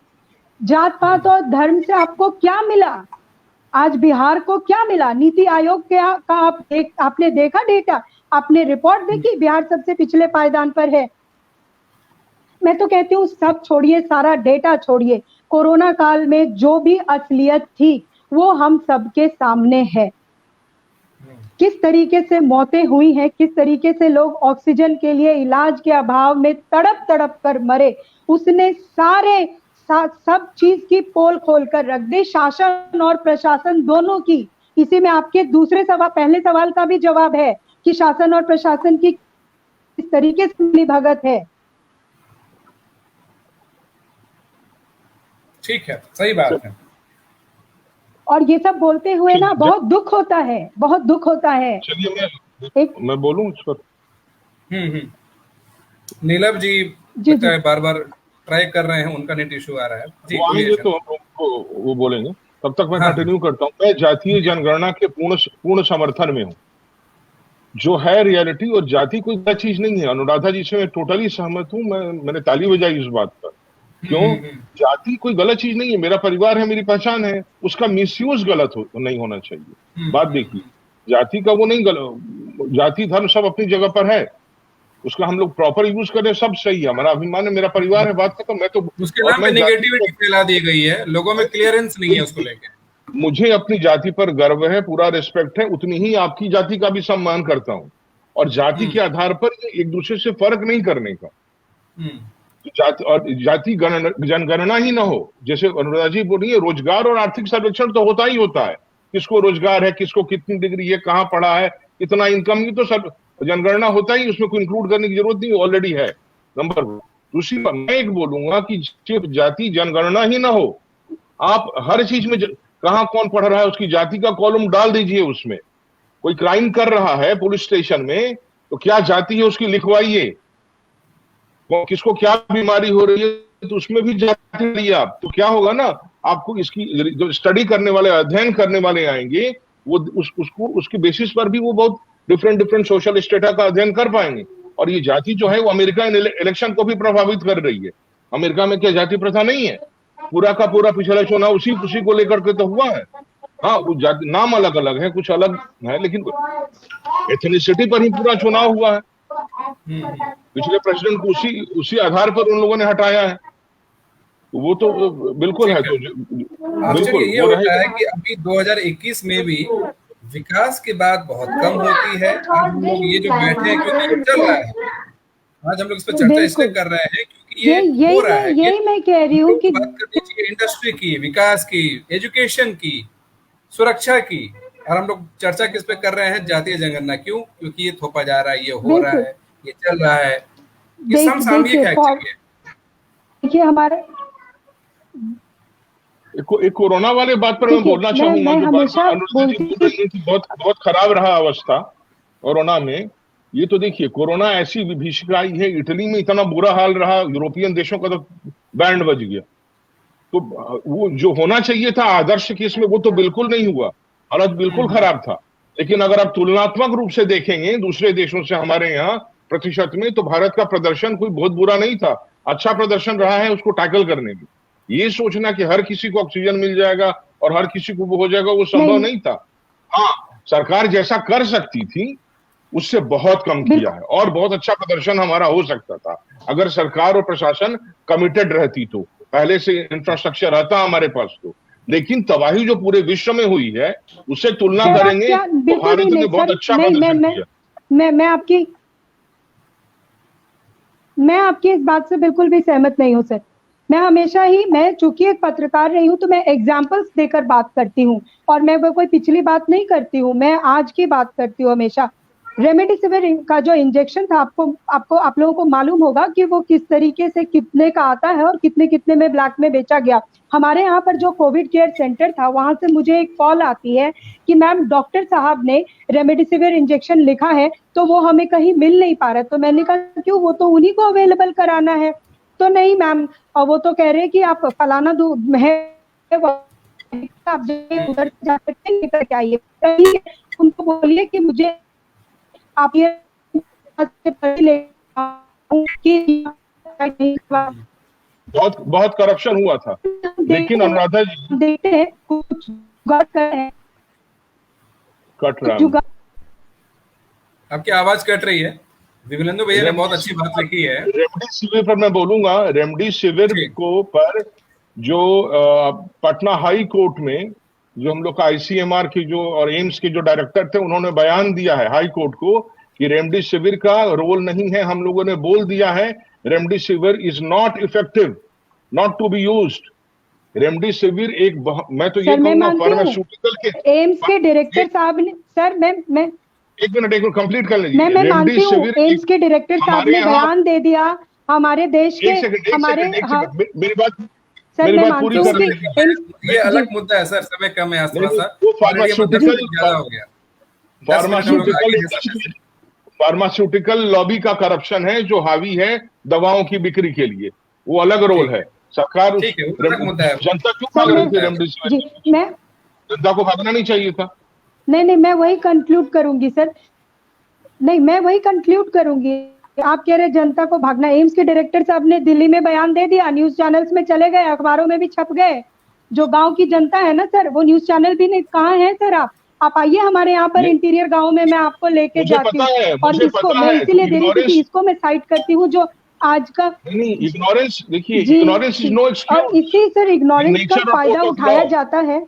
जात पात और धर्म से आपको क्या मिला? आज बिहार को क्या मिला? नीति आयोग का आपने देखा डेटा? आपने रिपोर्ट देखी? बिहार सबसे पिछले पायदान पर है। मैं तो कहती हूँ सब छोड़िए, सारा डेटा छोड़िए, कोरोना काल में जो भी असलियत थी वो हम सबके सामने है। किस तरीके से मौतें हुई हैं, किस तरीके से लोग ऑक्सीजन के लिए इलाज के अभाव में तड़प कर मरे, उसने सब चीज की पोल खोल कर रख दी, शासन और प्रशासन दोनों की। इसी में आपके पहले सवाल का भी जवाब है कि शासन और प्रशासन की किस तरीके से मिलीभगत है। ठीक है, सही बात है। और ये सब बोलते हुए ना बहुत दुख होता है। चलिए मैं बोलूं इस पर। नीलम जी बार बार ट्राई कर रहे हैं, उनका नेट इशू आ रहा है जी, आएंगे तो वो बोलेंगे, तब तक मैं कंटिन्यू करता हूँ। मैं जातीय जनगणना के पूर्ण समर्थन में हूँ। जो है रियलिटी, और जाति कोई गलत चीज नहीं है। अनुराधा जी से मैं टोटली सहमत हूँ, मैंने ताली बजाई इस बात पर। क्यों? जाति कोई गलत चीज नहीं है, मेरा परिवार है, मेरी पहचान है, उसका मिसयूज गलत नहीं होना चाहिए। बात देखिए, जाति का वो नहीं जाति धर्म सब अपनी जगह पर है, उसका हम लोग प्रॉपर यूज करें, सब सही है, हमारा अभिमान है, मेरा परिवार है, बात खत्म। मैं तो उसके नाम पे नेगेटिविटी फैला दी गई है, लोगों में क्लियरेंस नहीं है उसको लेके। मुझे अपनी जाति पर गर्व है, पूरा रिस्पेक्ट है, उतनी ही आपकी जाति का भी सम्मान करता हूँ, और जाति के आधार पर एक दूसरे से फर्क नहीं करने का। जाति और जाति जनगणना ही ना हो, जैसे अनुराधा जी बोल रही है, रोजगार और आर्थिक सर्वेक्षण तो होता ही होता है, किसको रोजगार है, किसको कितनी डिग्री है, कहाँ पढ़ा है, कितना इनकम, ही तो सब जनगणना होता ही, उसमें कोई इंक्लूड करने की जरूरत नहीं, ऑलरेडी है। नंबर 1। दूसरी बात मैं एक बोलूंगा कि सिर्फ जाति जनगणना ही ना हो, आप हर चीज में कहाँ कौन पढ़ रहा है उसकी जाति का कॉलम डाल दीजिए। उसमें कोई क्राइम कर रहा है पुलिस स्टेशन में, तो क्या जाति है उसकी लिखवाइए, किसको क्या बीमारी हो रही है तो उसमें भी जाति दिए आप, तो क्या होगा ना, आपको इसकी जो स्टडी करने वाले, अध्ययन करने वाले आएंगे, वो उसको उसके बेसिस पर भी वो बहुत डिफरेंट सोशल स्टेटा का अध्ययन कर पाएंगे। और ये जाति जो है वो अमेरिका इलेक्शन को भी प्रभावित कर रही है। अमेरिका में क्या जाति प्रथा नहीं है? पूरा का पूरा पिछला चुनाव उसी को लेकर के तो हुआ है। हाँ, वो जाति नाम अलग अलग है, कुछ अलग है, लेकिन एथनिसिटी पर ही पूरा चुनाव हुआ है। पिछले प्रेसिडेंट को उसी आधार पर उन लोगों ने हटाया है, वो तो बिल्कुल है। तो बिल्कुल ये होता है कि अभी 2021 में भी विकास की बात बहुत कम होती है। आज हम लोग ये जो बैठे हैं क्योंकि चल रहा है, आज हम लोग इस पर चर्चा इसलिए कर रहे हैं क्योंकि ये हो रहा है। यही मैं कह रही हूँ कि बात करनी चाहिए इंडस्ट्री की, विकास की, एजुकेशन की, सुरक्षा की, और हम लोग चर्चा किस पे कर रहे हैं? जातीय जनगणना। क्यों? क्योंकि ये थोपा जा रहा है, ये हो रहा है, ये चल रहा है, ये समसामयिक है एक्चुअली। देखिए हमारा एक कोरोना वाले बात पर मैं बोलना चाहूंगा, बहुत खराब रहा अवस्था कोरोना में। ये तो देखिए, कोरोना ऐसी विभीषिका आई है, इटली में इतना बुरा हाल रहा, यूरोपियन देशों का तो बैंड बज गया। तो वो जो होना चाहिए था आदर्श केस में, वो तो बिल्कुल नहीं हुआ, हालत बिल्कुल खराब था। लेकिन अगर आप तुलनात्मक रूप से देखेंगे दूसरे देशों से हमारे यहाँ प्रतिशत में, तो भारत का प्रदर्शन कोई बहुत बुरा नहीं था, अच्छा प्रदर्शन रहा है उसको टैकल करने में। ये सोचना कि हर किसी को ऑक्सीजन मिल जाएगा और हर किसी को वो हो जाएगा, वो संभव नहीं था। हाँ, सरकार जैसा कर सकती थी उससे बहुत कम किया है, और बहुत अच्छा प्रदर्शन हमारा हो सकता था अगर सरकार और प्रशासन कमिटेड रहती, तो पहले से इंफ्रास्ट्रक्चर रहता हमारे पास तो। लेकिन तबाही जो पूरे विश्व में हुई है उससे तुलना करेंगे तो भारत ने बहुत अच्छा प्रदर्शन किया। मैं आपकी इस बात से बिल्कुल भी सहमत नहीं हूँ सर। मैं हमेशा ही, मैं चूंकि एक पत्रकार रही हूँ तो मैं एग्जाम्पल्स देकर बात करती हूँ, और मैं वो कोई पिछली बात नहीं करती हूँ, मैं आज की बात करती हूँ हमेशा। रेमडेसिविर का जो इंजेक्शन था, आप लोगों को मालूम होगा कि वो किस तरीके से कितने का आता है और कितने में ब्लैक में बेचा गया। हमारे यहाँ पर जो कोविड केयर सेंटर था, वहां से मुझे एक कॉल आती है कि मैम डॉक्टर साहब ने रेमडेसिविर इंजेक्शन लिखा है तो वो हमें कहीं मिल नहीं पा रहा है। तो मैंने कहा क्यों, वो तो उन्हीं को अवेलेबल कराना है। तो नहीं मैम, और वो तो कह रहे हैं कि आप फलाना दूध है, आप उधर जा सकते हैं, लेकर के आइए। उनको बोलिए कि मुझे आप ये बहुत करप्शन हुआ था। लेकिन अनुराधा जी देखते हैं कुछ कट रहा, आपकी आवाज कट रही है। दिव्येंदु भैया ने बहुत अच्छी बात लिखी है। रेमडेसिविर पर मैं बोलूंगा, रेमडेसिविर को पर जो पटना हाई कोर्ट में जो हम लोग का आईसीएमआर की जो और एम्स के जो डायरेक्टर थे, उन्होंने बयान दिया है हाई कोर्ट को कि रेमडेसिविर का रोल नहीं है। हम लोगों ने बोल दिया है remdesivir is not effective, not to be used. Remdesivir एक, मैं तो ये कहूंगा फार्मास्यूटिकल के एम्स के डायरेक्टर साहब ने, सर मैं एक मिनट कंप्लीट कर लीजिए। मैं मानती हूँ एम्स के डायरेक्टर साहब ने बयान दे दिया हमारे देश के, हमारे मेरी बात सर मैं मानती हूँ कि ये अलग मुद्दा है सर, समय कम है आज थोड़ा सा, फार्मास्यूटिकल लॉबी का करप्शन है जो हावी है दवाओं की बिक्री के लिए, वो अलग रोल है। सरकार जनता क्यों भाग रही थी रेमडेसिविर? जनता को भागना नहीं चाहिए था। नहीं मैं वही कंक्लूड करूंगी सर, नहीं मैं वही कंक्लूड करूंगी। आप कह रहे जनता को भागना, एम्स के डायरेक्टर साहब ने दिल्ली में बयान दे दिया, न्यूज चैनल्स में चले गए, अखबारों में भी छप गए। जो गांव की जनता है ना सर, वो न्यूज चैनल भी नहीं, कहाँ है सर आप? आप आइए हमारे यहाँ पर इंटीरियर गांव में, मैं आपको लेके मुझे जाती पता हूँ। है, और मुझे इसको पता मैं है, इसीलिए दे रही थी कि ignorance- इसको मैं साइड करती हूँ जो आज का नहीं, इग्नोरेंस, देखिए, जी इग्नोरेंस इज नो और एक्सक्यूज। इसी सर इग्नोरेंस का नेचर ऑफ फायदा कोर्ट ऑफ उठाया लॉ। जाता है।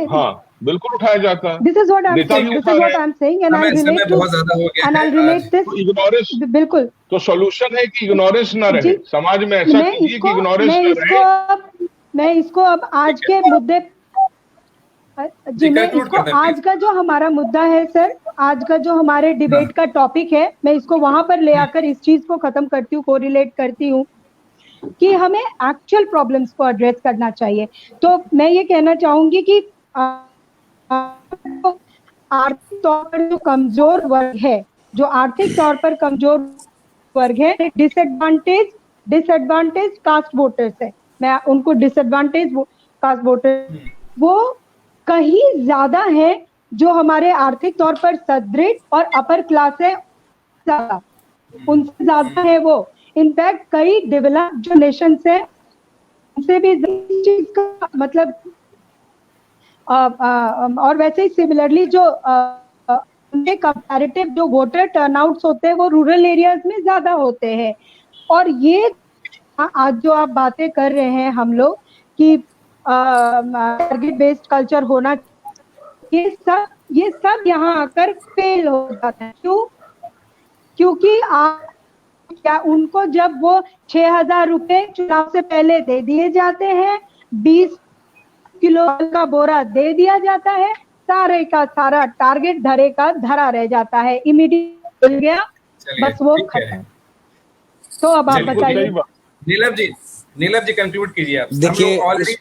हाँ, बिल्कुल उठाया जाता है, this is what I am नेता भी सेइंग, दिस उठा इज रहे व्हाट हैं। I am saying and I समय रिलेट टू बहुत ज्यादा हो गया एंड आई है रिलेट आज। दिस तो इग्नोरेंस, बिल्कुल तो सॉल्यूशन है कि इग्नोरेंस ना रहे, जी। समाज में ऐसा कीजिए कि इग्नोरेंस ना रहे। मैं इसको अब आज ठीक है। के मुद्दे जी मैं conclude इसको कर दें, आज please। का जो हमारा मुद्दा है सर, आज का जो हमारे डिबेट का टॉपिक है, मैं इसको वहां पर ले आकर इस चीज को खत्म करती हूँ, कोरिलेट करती हूँ कि हमें एक्चुअल प्रॉब्लम्स को एड्रेस करना चाहिए। तो मैं ये कहना चाहूंगी कि आर्थिक तौर पर जो कमजोर वर्ग है, जो आर्थिक तौर पर कमजोर वर्ग है, डिसएडवांटेज कास्ट वोटर्स है, मैं उनको डिसएडवांटेज कास्ट वोटर वो कहीं ज्यादा है जो हमारे आर्थिक तौर पर सदृढ़ और अपर क्लास है, ज्यादा उनसे ज्यादा है वो। इनफैक्ट कई डेवलप जो नेशंस है उनसे भी इस चीज का मतलब और वैसे ही सिमिलरली जो उनके कंपैरेटिव जो वोटर टर्नआउट्स होते हैं वो रूरल एरियाज में ज्यादा होते हैं। और ये आज जो आप बातें कर रहे हैं हम लोग कि टारगेट बेस्ड कल्चर होना, ये सब यहाँ आकर फेल हो जाता है। क्यों? क्योंकि आप क्या उनको जब वो 6,000 रुपए चुनाव से पहले दे दिए जाते हैं, 20 किलो का बोरा दे दिया जाता है, सारे का सारा टारगेट धरे का धरा रह जाता है, इमीडिएट मिल गया, बस वो खत्म। तो अब आप बताइए नीलम जी कंक्लूड कीजिए आप। देखिए ऑलरेडी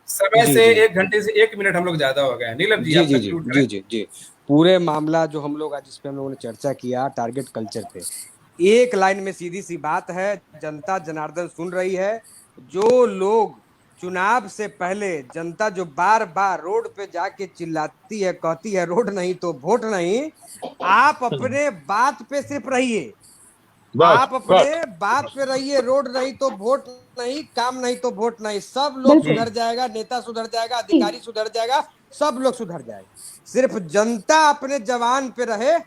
समय जी, से जी। 1 घंटे से 1 मिनट हम लोग ज्यादा हो गए हैं। नीलम जी जी आप जी जी कंक्लूड जी करें। जी जी पूरे मामला जो हम लोग आज इस पे हम लोगों ने चर्चा किया टारगेट कल्चर पे, एक लाइन में सीधी सी बात है, जनता जनार्दन सुन रही है। जो लोग चुनाव से पहले जनता जो बार बार रोड पे जाके चिल्लाती है, कहती है रोड नहीं तो वोट नहीं, आप अपने बात पे सिर्फ रहिए, आप अपने बात पे रहिए, रोड नहीं तो वोट नहीं, काम नहीं तो वोट नहीं, सब लोग सुधर जाएगा, नेता सुधर जाएगा, अधिकारी सुधर जाएगा, सब लोग सुधर जाएगा। सिर्फ जनता अपने जवान पे रहे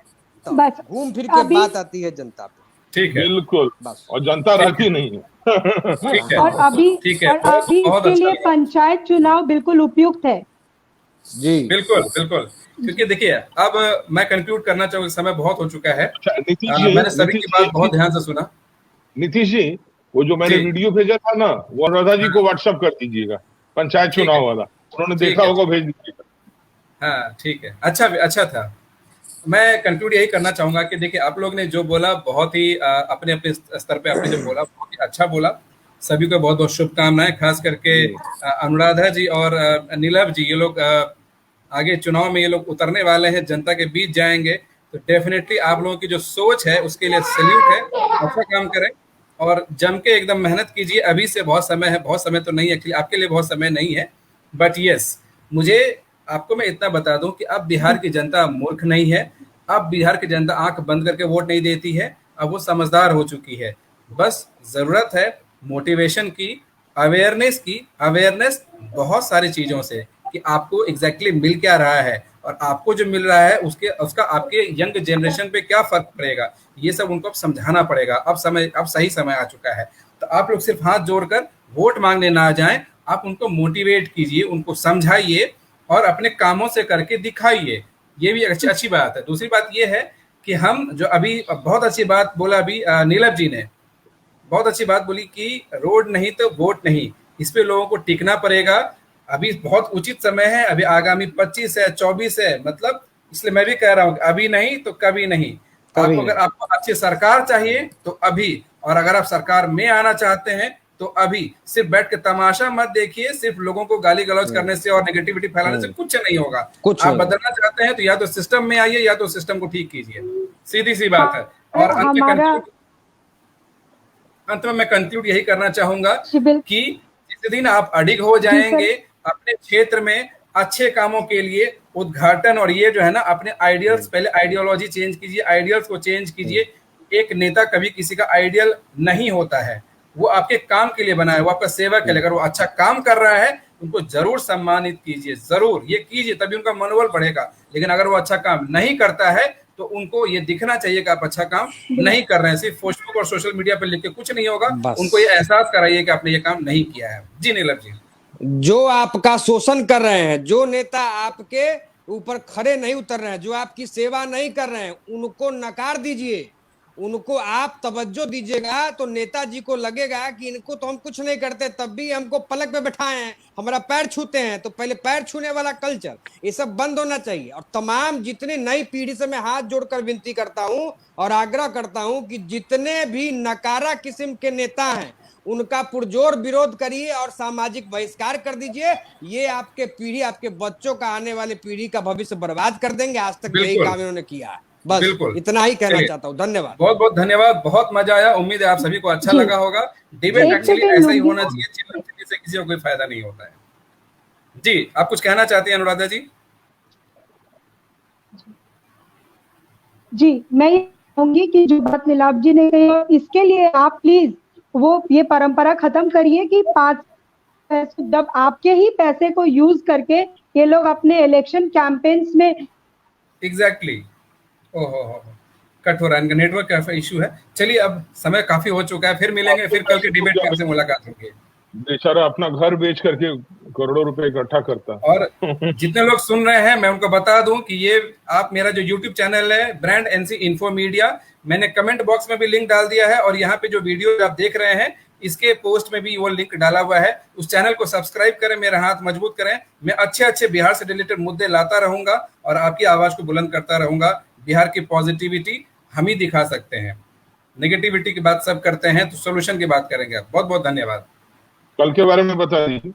तो बस घूम फिर के अभी बात आती है जनता पे। ठीक है, बिल्कुल, बस और जनता रहती नहीं है। ठीक है, और अभी ठीक है। बहुत इसके अच्छा लिए लगा। पंचायत चुनाव बिल्कुल उपयुक्त है। जी बिल्कुल बिल्कुल, क्योंकि देखिए अब मैं कंक्लूड करना चाहूँगा, समय बहुत हो चुका है। अच्छा, नीतीश जी, मैंने सभी की बात बहुत ध्यान से सुना। नीतीश जी, वो जो मैंने जी। वीडियो भेजा था ना, वो अनुराधा जी को व्हाट्सएप कर दीजिएगा, पंचायत ठीक चुनाव है। वाला, उन्होंने ठीक देखा है। होगा, भेज दीजिएगा। हाँ ठीक है, अच्छा था। मैं कंक्लूड यही करना चाहूंगा कि देखिए आप लोग ने जो बोला बहुत ही अपने अपने स्तर पे आपने जो बोला बहुत ही अच्छा बोला। सभी को बहुत बहुत शुभकामनाएं, खास करके अनुराधा जी और नीलम जी, ये लोग आगे चुनाव में ये लोग उतरने वाले हैं, जनता के बीच जाएंगे, तो डेफिनेटली आप लोगों की जो सोच है उसके लिए सैल्यूट है। अच्छा काम करें और जम के एकदम मेहनत कीजिए। अभी से बहुत समय है, बहुत समय तो नहीं है आपके लिए, बहुत समय नहीं है, बट यस मुझे आपको मैं इतना बता दूं कि अब बिहार की जनता मूर्ख नहीं है। अब बिहार की जनता आंख बंद करके वोट नहीं देती है, अब वो समझदार हो चुकी है। बस जरूरत है मोटिवेशन की, अवेयरनेस बहुत सारी चीजों से कि आपको एग्जैक्टली मिल क्या रहा है और आपको जो मिल रहा है उसका आपके यंग जनरेशन पे क्या फर्क पड़ेगा, ये सब उनको अब समझाना पड़ेगा। अब सही समय आ चुका है। तो आप लोग सिर्फ हाथ जोड़कर वोट मांगने ना जाएं, आप उनको मोटिवेट कीजिए, उनको समझाइए और अपने कामों से करके दिखाइए। ये भी अच्छी बात है। दूसरी बात ये है कि हम जो अभी बहुत अच्छी बात बोला अभी नीलम जी ने बहुत अच्छी बात बोली कि रोड नहीं तो वोट नहीं, इस पे लोगों को टिकना पड़ेगा। अभी बहुत उचित समय है, अभी आगामी 25 है 24 है, मतलब इसलिए मैं भी कह रहा हूँ कि अभी नहीं तो कभी नहीं। अगर आपको अच्छी सरकार चाहिए तो अभी, और अगर आप सरकार में आना चाहते हैं तो अभी। सिर्फ बैठ के तमाशा मत देखिए, सिर्फ लोगों को गाली गलौज करने से और नेगेटिविटी फैलाने से कुछ नहीं होगा। आप बदलना चाहते हैं तो या तो सिस्टम में आइए या तो सिस्टम को ठीक कीजिए, सीधी सी बात है। और अंत में मैं कंक्लूड यही करना चाहूंगा कि जिस दिन आप अडिग हो जाएंगे अपने क्षेत्र में अच्छे कामों के लिए उद्घाटन, और ये जो है ना अपने आइडियल्स, पहले आइडियोलॉजी चेंज कीजिए, आइडियल्स को चेंज कीजिए। एक नेता कभी किसी का आइडियल नहीं होता है, वो आपके काम के लिए बना है, वो आपका सेवा के लिए। अगर वो अच्छा काम कर रहा है उनको जरूर सम्मानित कीजिए, जरूर ये कीजिए, तभी उनका मनोबल बढ़ेगा। लेकिन अगर वो अच्छा काम नहीं करता है तो उनको ये दिखना चाहिए कि आप अच्छा काम नहीं कर रहे हैं। सिर्फ फेसबुक और सोशल मीडिया पर लिख के कुछ नहीं होगा, उनको ये एहसास कराइए कि आपने ये काम नहीं किया है। जी नीलम जी, जो आपका शोषण कर रहे हैं, जो नेता आपके ऊपर खड़े नहीं उतर रहे हैं, जो आपकी सेवा नहीं कर रहे हैं, उनको नकार दीजिए, उनको आप तवज्जो दीजिएगा, तो नेताजी को लगेगा कि इनको तो हम कुछ नहीं करते, तब भी हमको पलक पे बैठाए हैं, हमारा पैर छूते हैं। तो पहले पैर छूने वाला कल्चर ये सब बंद होना चाहिए। और तमाम जितने नई पीढ़ी से मैं हाथ जोड़कर विनती करता हूं और आग्रह करता हूं कि जितने भी नकारा किस्म के नेता हैं उनका पुरजोर विरोध करिए और सामाजिक बहिष्कार कर दीजिए। ये आपके पीढ़ी, आपके बच्चों का, आने वाले पीढ़ी का भविष्य बर्बाद कर देंगे। आज तक यही काम इन्होंने किया है। बस इतना ही कहना चाहता हूँ। धन्यवाद, बहुत बहुत धन्यवाद, बहुत मजा आया। उम्मीद है आप सभी को अच्छा लगा होगा। डिबेट एक्चुअली ऐसा ही होना चाहिए, चिल्लाने से किसी को कोई फायदा नहीं होता है। जी, आप कुछ कहना चाहती हैं अनुराधा जी? जी, मैं ये कहूंगी कि जो बात नीलाभ जी ने कही, इसके लिए आप प्लीज वो ये परंपरा खत्म करिए कि 5 पैसे, जब आपके ही पैसे को यूज करके ये लोग अपने इलेक्शन कैंपेन्स में एग्जैक्टली ओहो कट हो रहा है, इनका नेटवर्क का इशू है। चलिए, अब समय काफी हो चुका है, फिर मिलेंगे, फिर कल के डिबेट में आपसे मुलाकात होगी। बेचारा अपना घर बेच करके करोड़ों रुपए इकट्ठा करता है। और जितने लोग सुन रहे हैं, मैं उनको बता दूं कि ये आप मेरा जो YouTube चैनल है ब्रांड एनसी इन्फो मीडिया, मैंने कमेंट बॉक्स में भी लिंक डाल दिया है, और यहाँ पे जो वीडियो आप देख रहे हैं इसके पोस्ट में भी वो लिंक डाला हुआ है। उस चैनल को सब्सक्राइब करें, मेरा हाथ मजबूत करें। मैं अच्छे अच्छे बिहार से रिलेटेड मुद्दे लाता रहूंगा और आपकी आवाज को बुलंद करता रहूंगा। बिहार की पॉजिटिविटी हम ही दिखा सकते हैं, नेगेटिविटी की बात सब करते हैं, तो सोल्यूशन की बात करेंगे। बहुत बहुत धन्यवाद। कल के बारे में बता दीजिए।